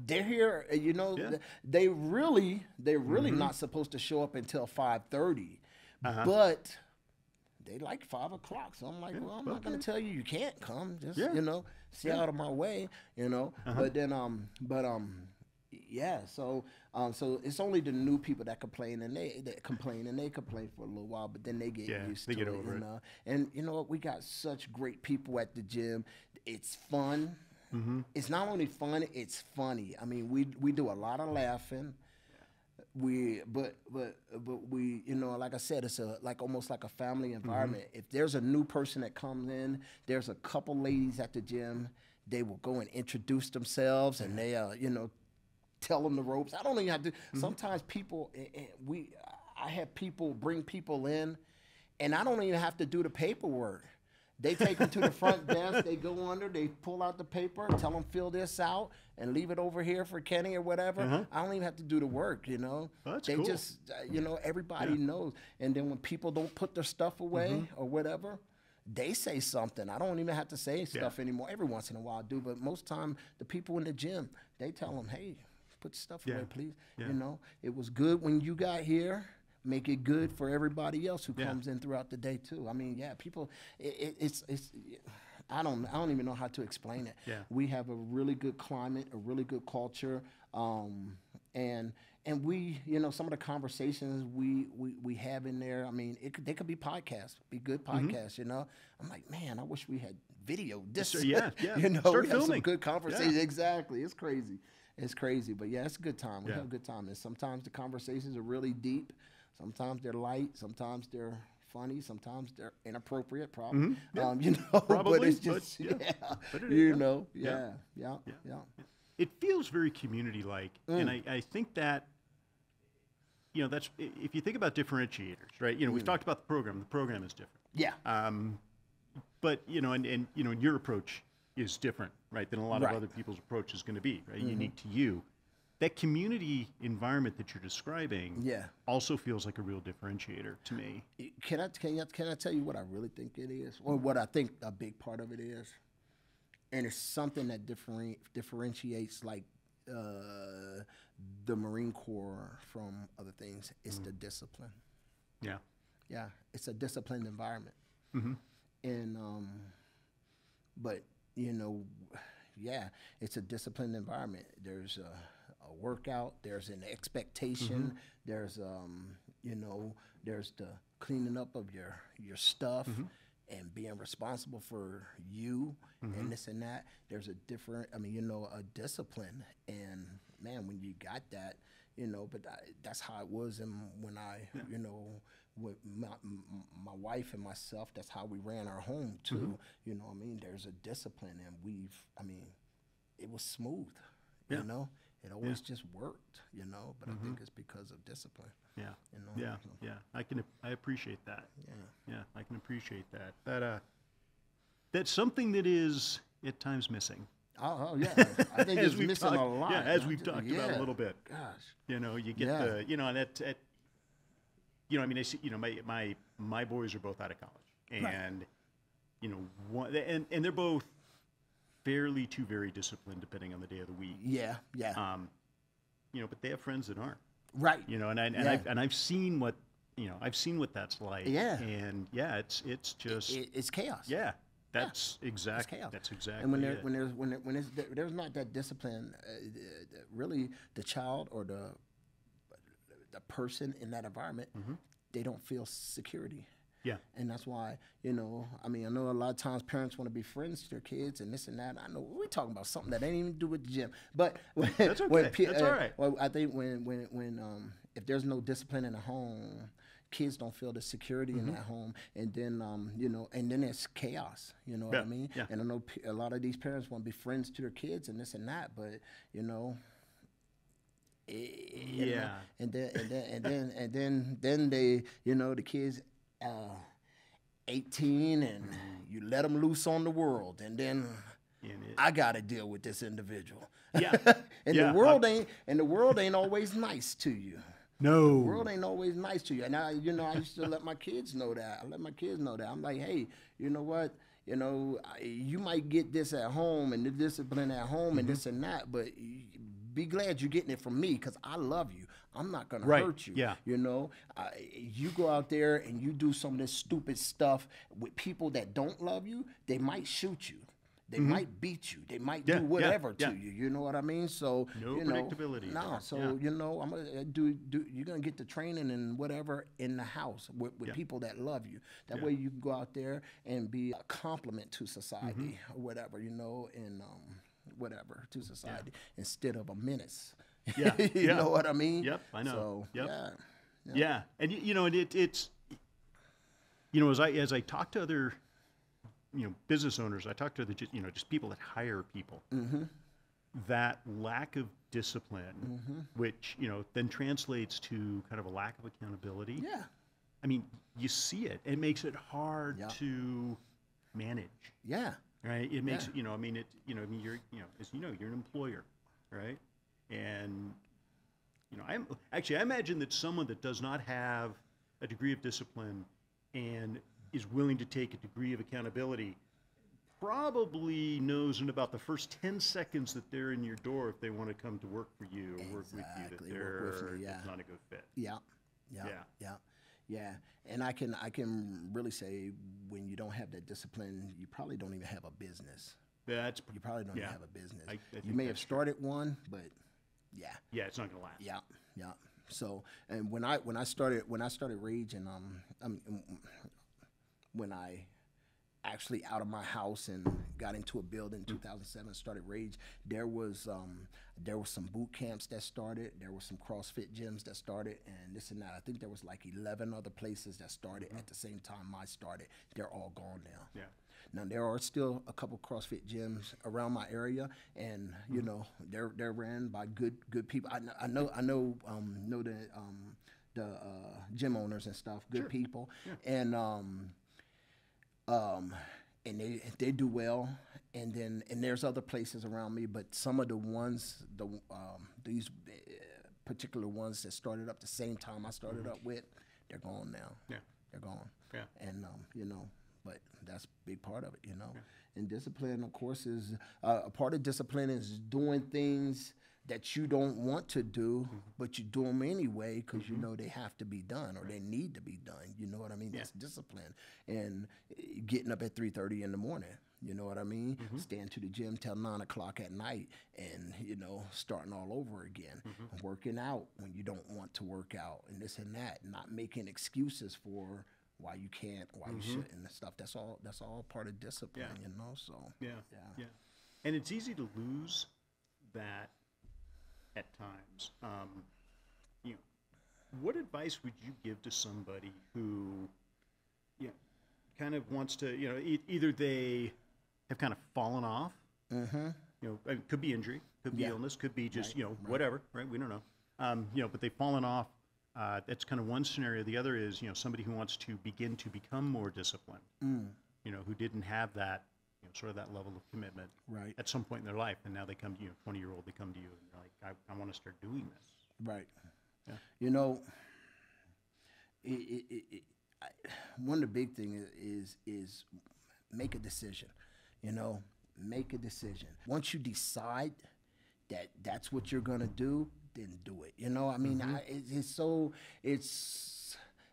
Speaker 2: they're here. They really not supposed to show up until 5:30, but they like 5 o'clock. So I'm like, well, I'm not going to tell you can't come. Just, stay out of my way, But then, so it's only the new people that complain, and they complain for a little while, but then they get used to it.
Speaker 1: Over it.
Speaker 2: And you know what? We got such great people at the gym. It's fun. It's not only fun, it's funny. I mean, we do a lot of laughing. But we, like I said, it's almost like a family environment. If there's a new person that comes in, there's a couple ladies at the gym. They will go and introduce themselves, and they, tell them the ropes. I don't even have to. Sometimes people, I have people bring people in, and I don't even have to do the paperwork. They take them to the front desk. They go under. They pull out the paper, tell them fill this out, and leave it over here for Kenny or whatever. I don't even have to do the work.
Speaker 1: That's
Speaker 2: they
Speaker 1: cool.
Speaker 2: just, everybody knows. And then when people don't put their stuff away or whatever, they say something. I don't even have to say stuff anymore. Every once in a while I do, but most time the people in the gym, they tell them, hey, put stuff away, please. It was good when you got here. Make it good for everybody else who comes in throughout the day too. I mean, people, it's I don't even know how to explain it.
Speaker 1: Yeah.
Speaker 2: We have a really good climate, a really good culture, and we, some of the conversations we have in there. I mean, they could be podcasts, be good podcasts. I'm like, man, I wish we had video.
Speaker 1: Start
Speaker 2: we
Speaker 1: filming.
Speaker 2: have some good conversations. Exactly, it's crazy. It's crazy, but it's a good time. We have a good time, and sometimes the conversations are really deep. Sometimes they're light. Sometimes they're funny. Sometimes they're inappropriate. Probably,
Speaker 1: Probably,
Speaker 2: but it's just,
Speaker 1: but
Speaker 2: yeah.
Speaker 1: It feels very community-like, and I think that, that's, if you think about differentiators, right? We've talked about the program. The program is different.
Speaker 2: Yeah.
Speaker 1: But and your approach is different, right, than a lot of other people's approach is going to be, right? Unique to you. That community environment that you're describing also feels like a real differentiator to me.
Speaker 2: Can I tell you what I really think it is, or what I think a big part of it is? And it's something that differentiates like the Marine Corps from other things. It's the discipline.
Speaker 1: Yeah.
Speaker 2: Yeah, it's a disciplined environment. And but it's a disciplined environment. There's a workout. There's an expectation. There's there's the cleaning up of your stuff and being responsible for you and this and that. There's a different, a discipline. And man, when you got that, but that's how it was. And when I, with my wife and myself, that's how we ran our home too. There's a discipline, and it was smooth. It always just worked. But I think it's because of discipline. I appreciate that.
Speaker 1: I can appreciate that. That's something that is at times missing.
Speaker 2: Oh yeah, I think it's missing a lot.
Speaker 1: Yeah, as we've talked about a little bit.
Speaker 2: Gosh,
Speaker 1: you get the, and that, I see, my boys are both out of college, and and they're both fairly too very disciplined depending on the day of the week.
Speaker 2: Yeah.
Speaker 1: But they have friends that aren't.
Speaker 2: Right.
Speaker 1: I've seen what that's like.
Speaker 2: Yeah.
Speaker 1: And it's just
Speaker 2: it's chaos.
Speaker 1: Yeah. That's exactly. That's exactly.
Speaker 2: And when there's not that discipline, really the child or the person in that environment, they don't feel security.
Speaker 1: Yeah.
Speaker 2: And that's why, I know a lot of times parents want to be friends to their kids and this and that. I know we're talking about something that ain't even do with the gym. But
Speaker 1: that's okay. That's all right.
Speaker 2: Well, I think when if there's no discipline in the home, kids don't feel the security in that home, and then you know, and then it's chaos. You know what I mean?
Speaker 1: Yeah.
Speaker 2: And I know a lot of these parents want to be friends to their kids and this and that, but you know. You know, and then they, you know, the kids 18 and you let them loose on the world, and then I got to deal with this individual.
Speaker 1: Yeah.
Speaker 2: And
Speaker 1: Yeah.
Speaker 2: the world ain't always nice to you.
Speaker 1: No.
Speaker 2: The world ain't always nice to you. And I, you know, I used to let my kids know that. I let my kids know that. I'm like, hey, you know what? You know, you might get this at home and the discipline at home and this and that, but be glad you're getting it from me because I love you. I'm not going to hurt you.
Speaker 1: Yeah.
Speaker 2: You know, you go out there and you do some of this stupid stuff with people that don't love you, they might shoot you. They might beat you. They might do whatever to you. You know what I mean? So
Speaker 1: no
Speaker 2: you know,
Speaker 1: predictability.
Speaker 2: No. So you know, I'm gonna do. You're gonna get the training and whatever in the house with people that love you. That way you can go out there and be a compliment to society or whatever. You know, and whatever to society instead of a menace.
Speaker 1: Yeah.
Speaker 2: You know what I mean?
Speaker 1: Yep. I know.
Speaker 2: So,
Speaker 1: Yeah. And you know, and it's, you know, as I talk to other, you know, business owners, I talk to the, you know, just people that hire people, that lack of discipline, which, you know, then translates to kind of a lack of accountability.
Speaker 2: Yeah.
Speaker 1: I mean, you see it. It makes it hard to manage.
Speaker 2: Yeah.
Speaker 1: Right. It makes, you know, I mean, you know, I mean, you're, you know, as you know, you're an employer, right? And, you know, I imagine that someone that does not have a degree of discipline and is willing to take a degree of accountability probably knows in about the first 10 seconds that they're in your door, if they want to come to work for you or work with you, that they're not a good fit.
Speaker 2: Yeah. And I can really say when you don't have that discipline, you probably don't even have a business. You probably don't even have a business. You may have started one, but
Speaker 1: it's not gonna last.
Speaker 2: Yeah. So, and when I started Rage, and when I actually out of my house and got into a building in 2007, started Rage, there was some boot camps that started, there were some CrossFit gyms that started, and this and that. I think there was like 11 other places that started at the same time I started. They're all gone now. Yeah. Now there are still a couple CrossFit gyms around my area, and you know they're ran by good people. I know the gym owners and stuff, good people, and they do well. And there's other places around me, but some of the ones these particular ones that started up the same time I started up with, they're gone now. Yeah, they're gone. Yeah, and you know. But that's a big part of it, you know. Yeah. And discipline, of course, is a part of discipline is doing things that you don't want to do, but you do them anyway because you know they have to be done or they need to be done. You know what I mean? That's discipline. And getting up at 3:30 in the morning, you know what I mean? Staying to the gym till 9 o'clock at night and, you know, starting all over again. Working out when you don't want to work out and this and that. Not making excuses for why you can't, why you shouldn't, and stuff. That's all part of discipline, you know. So yeah.
Speaker 1: And it's easy to lose that at times. You know, what advice would you give to somebody who, you know, kind of wants to, you know, either they have kind of fallen off, you know, it could be injury, could be illness, could be just you know whatever, right? We don't know, you know, but they've fallen off. That's kind of one scenario. The other is, you know, somebody who wants to begin to become more disciplined, you know, who didn't have that, you know, sort of that level of commitment at some point in their life. And now they come to you, 20-year-old, they come to you and they're like, I want to start doing this.
Speaker 2: Right. Yeah. You know, one of the big things is make a decision, you know, make a decision. Once you decide that that's what you're going to do, then do it. You know, I mean,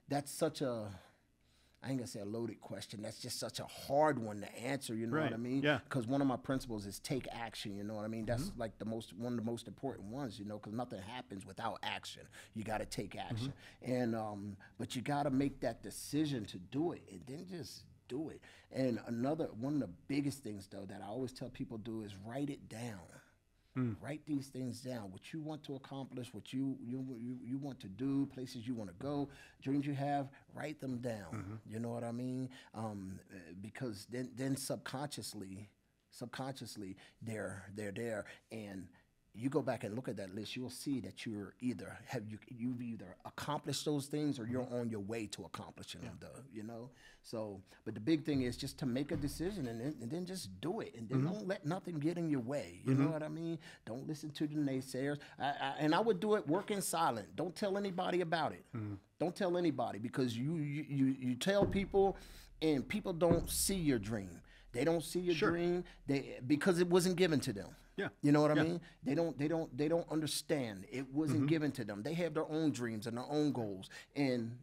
Speaker 2: that's such a, I ain't gonna say a loaded question. That's just such a hard one to answer. You know what I mean? Yeah. Because one of my principles is take action. You know what I mean? That's like one of the most important ones. You know, because nothing happens without action. You got to take action, and but you got to make that decision to do it, and then just do it. And one of the biggest things though that I always tell people do is write it down. Write these things down. What you want to accomplish, what you want to do, places you want to go, dreams you have. Write them down. You know what I mean? Because then subconsciously, they're there, and you go back and look at that list, you'll see that you've either accomplished those things or you're on your way to accomplishing them, though, you know? So, but the big thing is just to make a decision and then just do it. And then don't let nothing get in your way. You know what I mean? Don't listen to the naysayers. And I would do it working silent. Don't tell anybody about it. Don't tell anybody, because you tell people and people don't see your dream. They don't see your dream because it wasn't given to them.
Speaker 1: Yeah.
Speaker 2: You know what I mean? They don't understand. It wasn't given to them. They have their own dreams and their own goals, and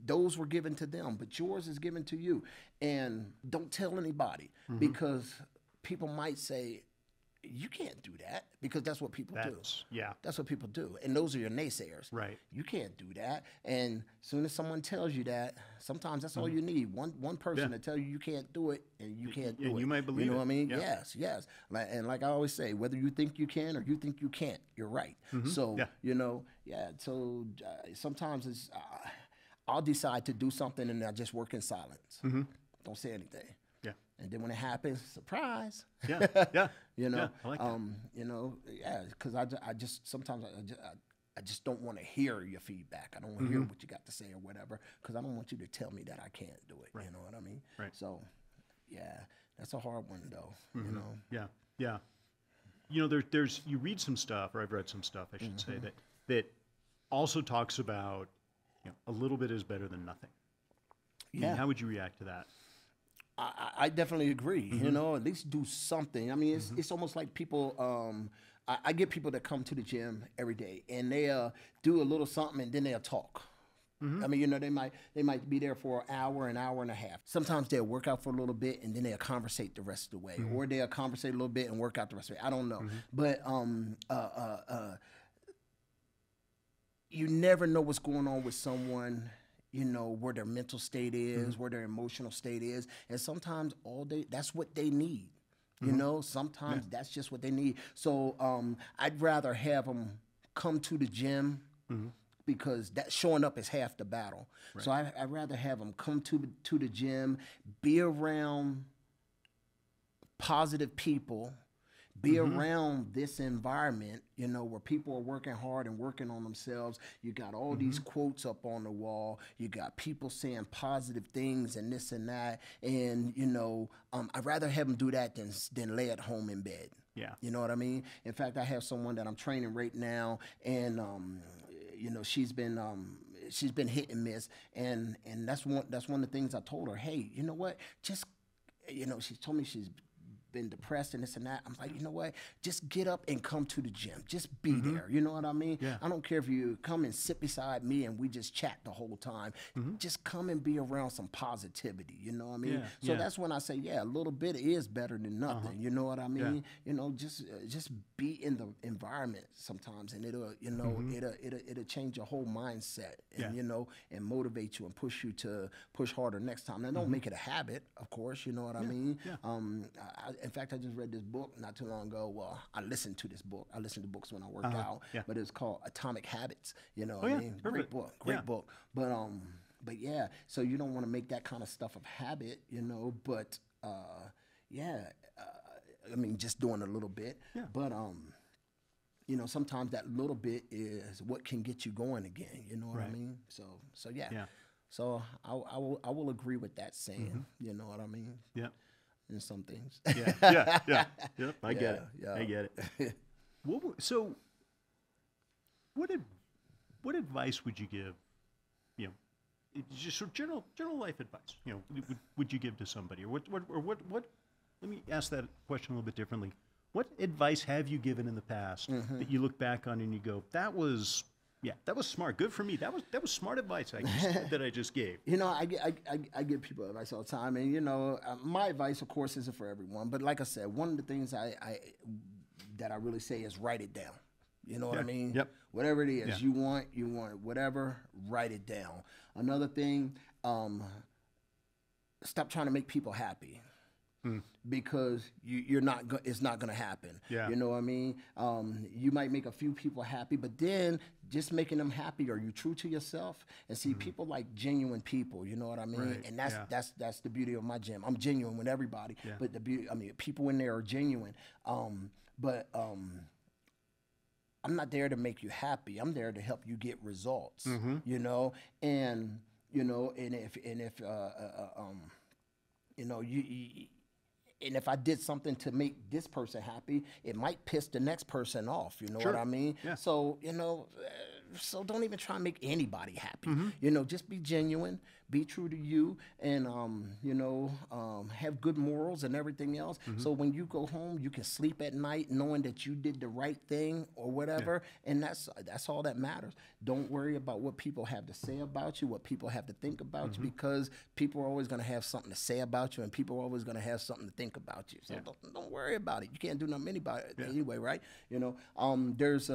Speaker 2: those were given to them, but yours is given to you. And don't tell anybody, because people might say, you can't do that, because that's what people do.
Speaker 1: Yeah.
Speaker 2: That's what people do. And those are your naysayers.
Speaker 1: Right.
Speaker 2: You can't do that. And as soon as someone tells you that, sometimes that's all you need. One person to tell you can't do it, and you can't do it.
Speaker 1: And you might believe
Speaker 2: You know
Speaker 1: it.
Speaker 2: what I mean?
Speaker 1: Yeah.
Speaker 2: Yes. Like I always say, whether you think you can or you think you can't, you're right. So, you know, so sometimes it's, I'll decide to do something and I just work in silence. Don't say anything.
Speaker 1: Yeah.
Speaker 2: And then when it happens, surprise.
Speaker 1: Yeah. Yeah.
Speaker 2: You know,
Speaker 1: Yeah, I like that.
Speaker 2: you know, because I just sometimes I just don't want to hear your feedback. I don't want to hear what you got to say or whatever, because I don't want you to tell me that I can't do it. You know what I mean?
Speaker 1: Right.
Speaker 2: So, yeah, that's a hard one though. You know.
Speaker 1: Yeah. Yeah. You know, there's you read some stuff, or I've read some stuff, I should say, that also talks about, you know, a little bit is better than nothing. I mean, how would you react to that?
Speaker 2: I definitely agree. You know, at least do something. I mean, it's almost like people. I get people that come to the gym every day, and they do a little something, and then they'll talk. I mean, you know, they might be there for an hour and a half. Sometimes they'll work out for a little bit, and then they'll conversate the rest of the way, or they'll conversate a little bit and work out the rest of it. I don't know, but you never know what's going on with someone. You know, where their mental state is, where their emotional state is. And sometimes that's what they need. You know, sometimes that's just what they need. So I'd rather have them come to the gym, because that showing up is half the battle. Right. So I'd rather have them come to the gym, be around positive people, be around this environment, you know, where people are working hard and working on themselves. You got all these quotes up on the wall. You got people saying positive things and this and that. And, you know, I'd rather have them do that than lay at home in bed.
Speaker 1: Yeah.
Speaker 2: You know what I mean? In fact, I have someone that I'm training right now, and, you know, she's been hit and miss. And that's one of the things I told her. Hey, you know what? Just, you know, she told me she's been depressed and this and that. I'm like, you know what? Just get up and come to the gym. Just be there. You know what I mean?
Speaker 1: Yeah.
Speaker 2: I don't care if you come and sit beside me and we just chat the whole time. Just come and be around some positivity. You know what I mean?
Speaker 1: Yeah.
Speaker 2: So that's when I say, yeah, a little bit is better than nothing. You know what I mean? You know, just be in the environment sometimes, and it'll, you know, it'll change your whole mindset, and you know, and motivate you and push you to push harder next time. Now, don't make it a habit, of course. You know what I mean? In fact, I just read this book not too long ago. Well, I listened to this book. I listen to books when I work out, but it's called Atomic Habits. You know what I mean?
Speaker 1: Perfect.
Speaker 2: Great book. But yeah, so you don't want to make that kind of stuff a habit, you know. But I mean, just doing a little bit. Yeah. But you know, sometimes that little bit is what can get you going again. You know what I mean? So yeah. So I will agree with that saying. You know what I mean?
Speaker 1: Yeah.
Speaker 2: In some things.
Speaker 1: Yep, I get it. I get it. So, what advice would you give? You know, just sort of general life advice. You know, would you give to somebody, or what? Let me ask that question a little bit differently. What advice have you given in the past that you look back on and you go, that was smart. Good for me. That was smart advice that I just gave.
Speaker 2: You know, I give people advice all the time, and you know, my advice, of course, isn't for everyone. But like I said, one of the things that I really say is write it down. You know what I mean?
Speaker 1: Yep.
Speaker 2: Whatever it is you want it, whatever, write it down. Another thing, stop trying to make people happy. because you're not. It's not going to happen.
Speaker 1: Yeah.
Speaker 2: You know what I mean? You might make a few people happy, but then just making them happy. Are you true to yourself? And see, people like genuine people. You know what I mean?
Speaker 1: Right.
Speaker 2: And that's the beauty of my gym. I'm genuine with everybody, but the beauty. I mean, people in there are genuine. But I'm not there to make you happy. I'm there to help you get results. You know, and if and if I did something to make this person happy, it might piss the next person off. You know what I mean?
Speaker 1: Yeah.
Speaker 2: So so don't even try and make anybody happy. You know, just be genuine, be true to you, and have good morals and everything else. So when you go home, you can sleep at night knowing that you did the right thing or whatever, and that's all that matters. Don't worry about what people have to say about you, what people have to think about you, because people are always going to have something to say about you, and people are always going to have something to think about you. So don't worry about it. You can't do nothing about it anyway, right? You know, there's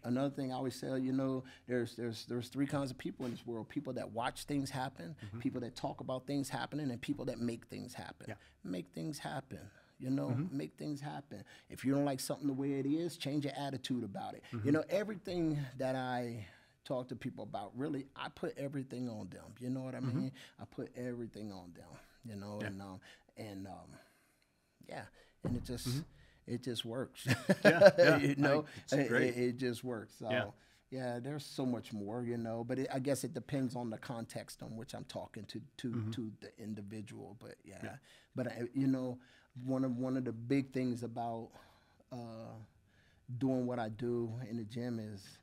Speaker 2: another thing I always say. You know, there's three kinds of people in this world: people that watch things happen, people that talk about things happening, and people that make things happen. Make things happen. You know, make things happen. If you don't like something the way it is, change your attitude about it. You know, everything that I talk to people about, really, I put everything on them. You know what I mean? I put everything on them. You know, and it just it just works. You know, it just works. So. Yeah, there's so much more, you know, but I guess it depends on the context on which I'm talking to the individual. But but you know, one of the big things about doing what I do in the gym is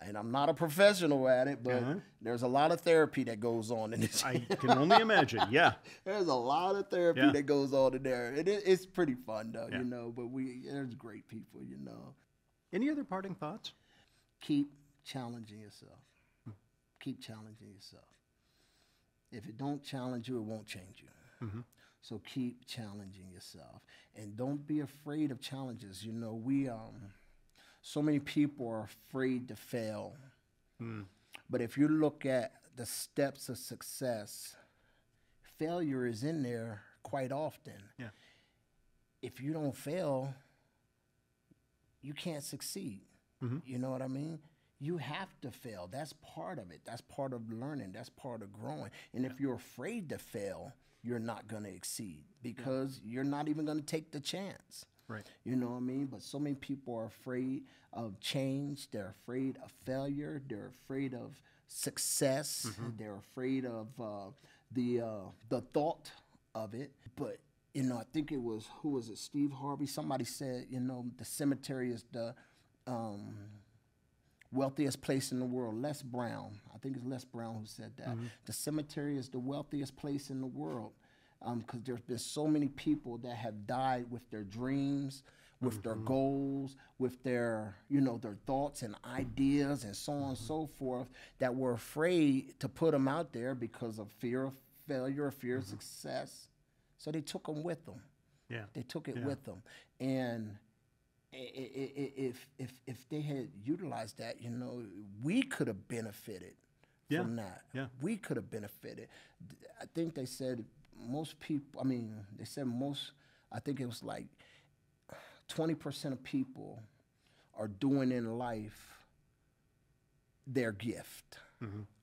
Speaker 2: and I'm not a professional at it, but there's a lot of therapy that goes on in this.
Speaker 1: I can only imagine. Yeah,
Speaker 2: there's a lot of therapy that goes on in there. It's pretty fun though, you know. But there's great people, you know.
Speaker 1: Any other parting thoughts?
Speaker 2: Keep challenging yourself. Keep challenging yourself. If it don't challenge you, it won't change you. So keep challenging yourself. And don't be afraid of challenges. You know, so many people are afraid to fail. But if you look at the steps of success, failure is in there quite often. If you don't fail, you can't succeed. You know what I mean? You have to fail. That's part of it. That's part of learning. That's part of growing. And if you're afraid to fail, you're not going to exceed because you're not even going to take the chance.
Speaker 1: Right. You
Speaker 2: know what I mean? But so many people are afraid of change. They're afraid of failure. They're afraid of success. They're afraid of the thought of it. But you know, I think it was, who was it, Steve Harvey? Somebody said, you know, the cemetery is the wealthiest place in the world. Les Brown, I think it's Les Brown who said that. The cemetery is the wealthiest place in the world because there's been so many people that have died with their dreams, with their goals, with their, you know, their thoughts and ideas and so on and so forth, that were afraid to put them out there because of fear of failure, fear of success. So they took them with them. They took it with them. And if they had utilized that, you know, we could have benefited from that. We could have benefited. I think they said most people, I think it was like 20% of people are doing in life their gift.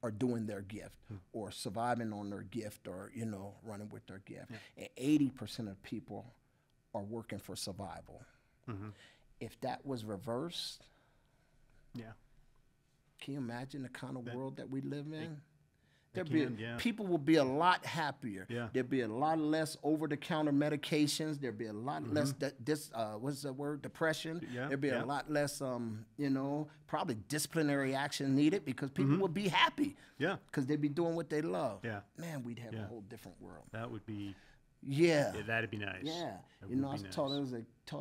Speaker 2: Are doing their gift or surviving on their gift or, you know, running with their gift. And 80% of people are working for survival. If that was reversed, can you imagine the kind of world that we live in? People will be a lot happier. There'd be a lot less over-the-counter medications. There'd be a lot less what's the word? Depression. There'd be a lot less, you know, probably disciplinary action needed because people would be happy. Because they'd be doing what they love. Man, we'd have a whole different world.
Speaker 1: That would be.
Speaker 2: That'd
Speaker 1: be nice.
Speaker 2: You know, I was taught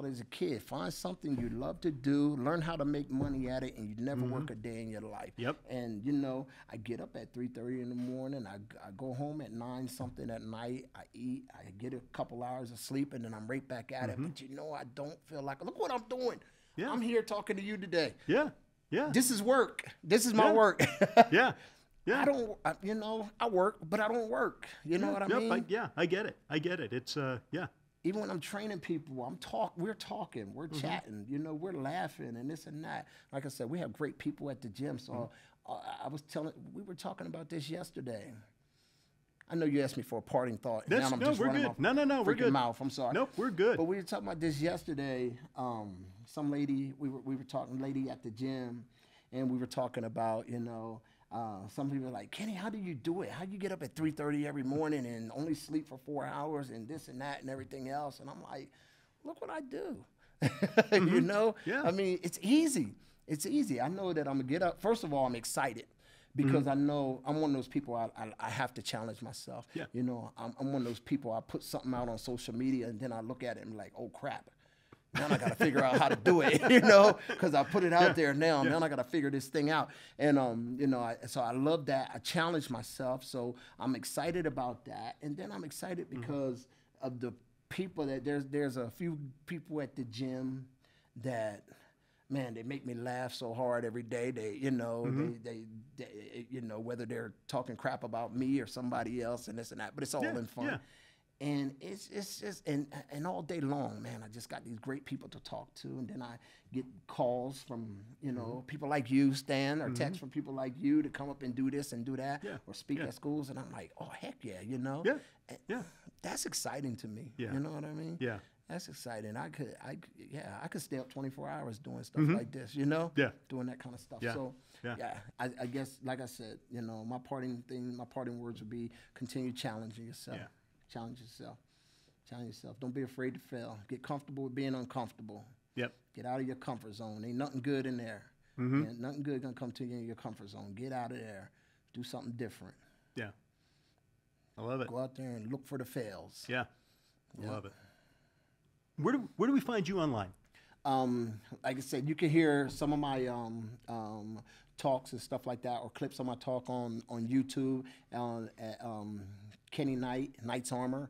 Speaker 2: as a kid, find something you love to do, learn how to make money at it, and you never work a day in your life. And, you know, I get up at 3:30 in the morning, I go home at 9 something at night, I eat, I get a couple hours of sleep, and then I'm right back at it. But, you know, I don't feel like, look what I'm doing. I'm here talking to you today. This is work. This is my work.
Speaker 1: Yeah.
Speaker 2: I work, but I don't work. You know what I mean?
Speaker 1: I get it. I get it. It's, yeah.
Speaker 2: Even when I'm training people, we're talking, we're chatting, you know, we're laughing and this and that. Like I said, we have great people at the gym. So we were talking about this yesterday. I know you asked me for a parting thought.
Speaker 1: We're good. No, we're good.
Speaker 2: Mouth. I'm sorry.
Speaker 1: Nope, we're good.
Speaker 2: But we were talking about this yesterday. Some lady, we were talking, lady at the gym, and we were talking about, you know, some people are like, Kenny, how do you do it? How do you get up at 3:30 every morning and only sleep for 4 hours and this and that and everything else? And I'm like, look what I do. You know?
Speaker 1: Yeah.
Speaker 2: I mean, it's easy. It's easy. I know that I'm going to get up. First of all, I'm excited because I know I'm one of those people I have to challenge myself.
Speaker 1: Yeah.
Speaker 2: You know, I'm one of those people, I put something out on social media and then I look at it and be like, oh, crap. Now I got to figure out how to do it, you know, because I put it out there now. Now I got to figure this thing out. And, you know, so I love that. I challenge myself. So I'm excited about that. And then I'm excited because of the people that there's a few people at the gym that, man, they make me laugh so hard every day. They, you know, they you know, whether they're talking crap about me or somebody else and this and that, but it's all in fun. Yeah. And it's just, and all day long, man, I just got these great people to talk to. And then I get calls from, you know, people like you, Stan, or texts from people like you to come up and do this and do that or speak at schools. And I'm like, oh, heck yeah, you know?
Speaker 1: Yeah.
Speaker 2: That's exciting to me.
Speaker 1: Yeah.
Speaker 2: You know what I mean?
Speaker 1: Yeah.
Speaker 2: That's exciting. I could stay up 24 hours doing stuff like this, you know?
Speaker 1: Yeah.
Speaker 2: Doing that kind of stuff.
Speaker 1: Yeah.
Speaker 2: So, I guess, like I said, you know, my parting words would be continue challenging yourself.
Speaker 1: Yeah.
Speaker 2: Challenge yourself. Challenge yourself. Don't be afraid to fail. Get comfortable with being uncomfortable.
Speaker 1: Yep.
Speaker 2: Get out of your comfort zone. Ain't nothing good in there. Ain't nothing good gonna come to you in your comfort zone. Get out of there. Do something different.
Speaker 1: Yeah. I love it.
Speaker 2: Go out there and look for the fails.
Speaker 1: Yeah. I love it. Where do we find you online?
Speaker 2: Like I said, you can hear some of my talks and stuff like that, or clips of my talk on YouTube at Kenny Knight's Armor,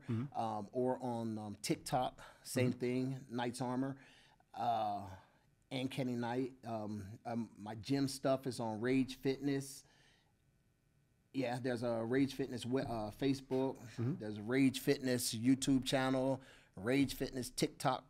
Speaker 2: or on TikTok, same thing, Knight's Armor, and Kenny Knight. My gym stuff is on Rage Fitness. Yeah, there's a Rage Fitness Facebook. There's a Rage Fitness YouTube channel. Rage Fitness TikTok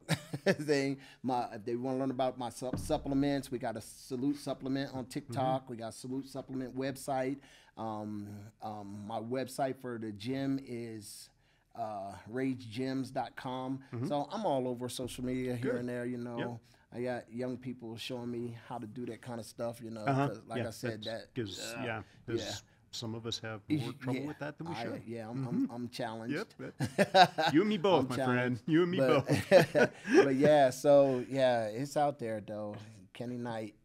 Speaker 2: thing. If they want to learn about my supplements, we got a Salute supplement on TikTok. We got a Salute supplement website. My website for the gym is ragegyms.com. So I'm all over social media here and there, you know. Yep. I got young people showing me how to do that kind of stuff, you know. 'Cause like I said, that gives
Speaker 1: some of us have more trouble with that than we should.
Speaker 2: I'm challenged.
Speaker 1: Yep. You and me both, my friend. You and me both.
Speaker 2: But it's out there though. Kenny Knight.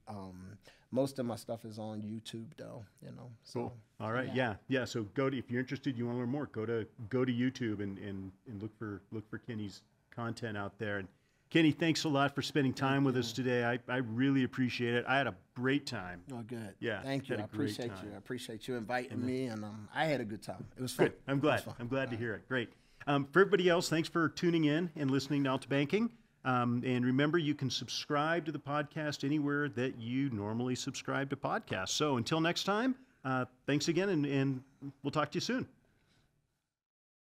Speaker 2: Most of my stuff is on YouTube though, you know. So,
Speaker 1: cool. All right. Yeah. So if you're interested, you want to learn more, go to YouTube and look for Kenny's content out there. And Kenny, thanks a lot for spending time with us today. I really appreciate it. I had a great time.
Speaker 2: Oh, good.
Speaker 1: Yeah.
Speaker 2: Thank you. I appreciate you. I appreciate you inviting me, and I had a good time. It was fun.
Speaker 1: Good. I'm glad. I'm glad to hear it. Great. For everybody else, thanks for tuning in and listening to Altabanking. And remember, you can subscribe to the podcast anywhere that you normally subscribe to podcasts. So until next time, thanks again, and we'll talk to you soon.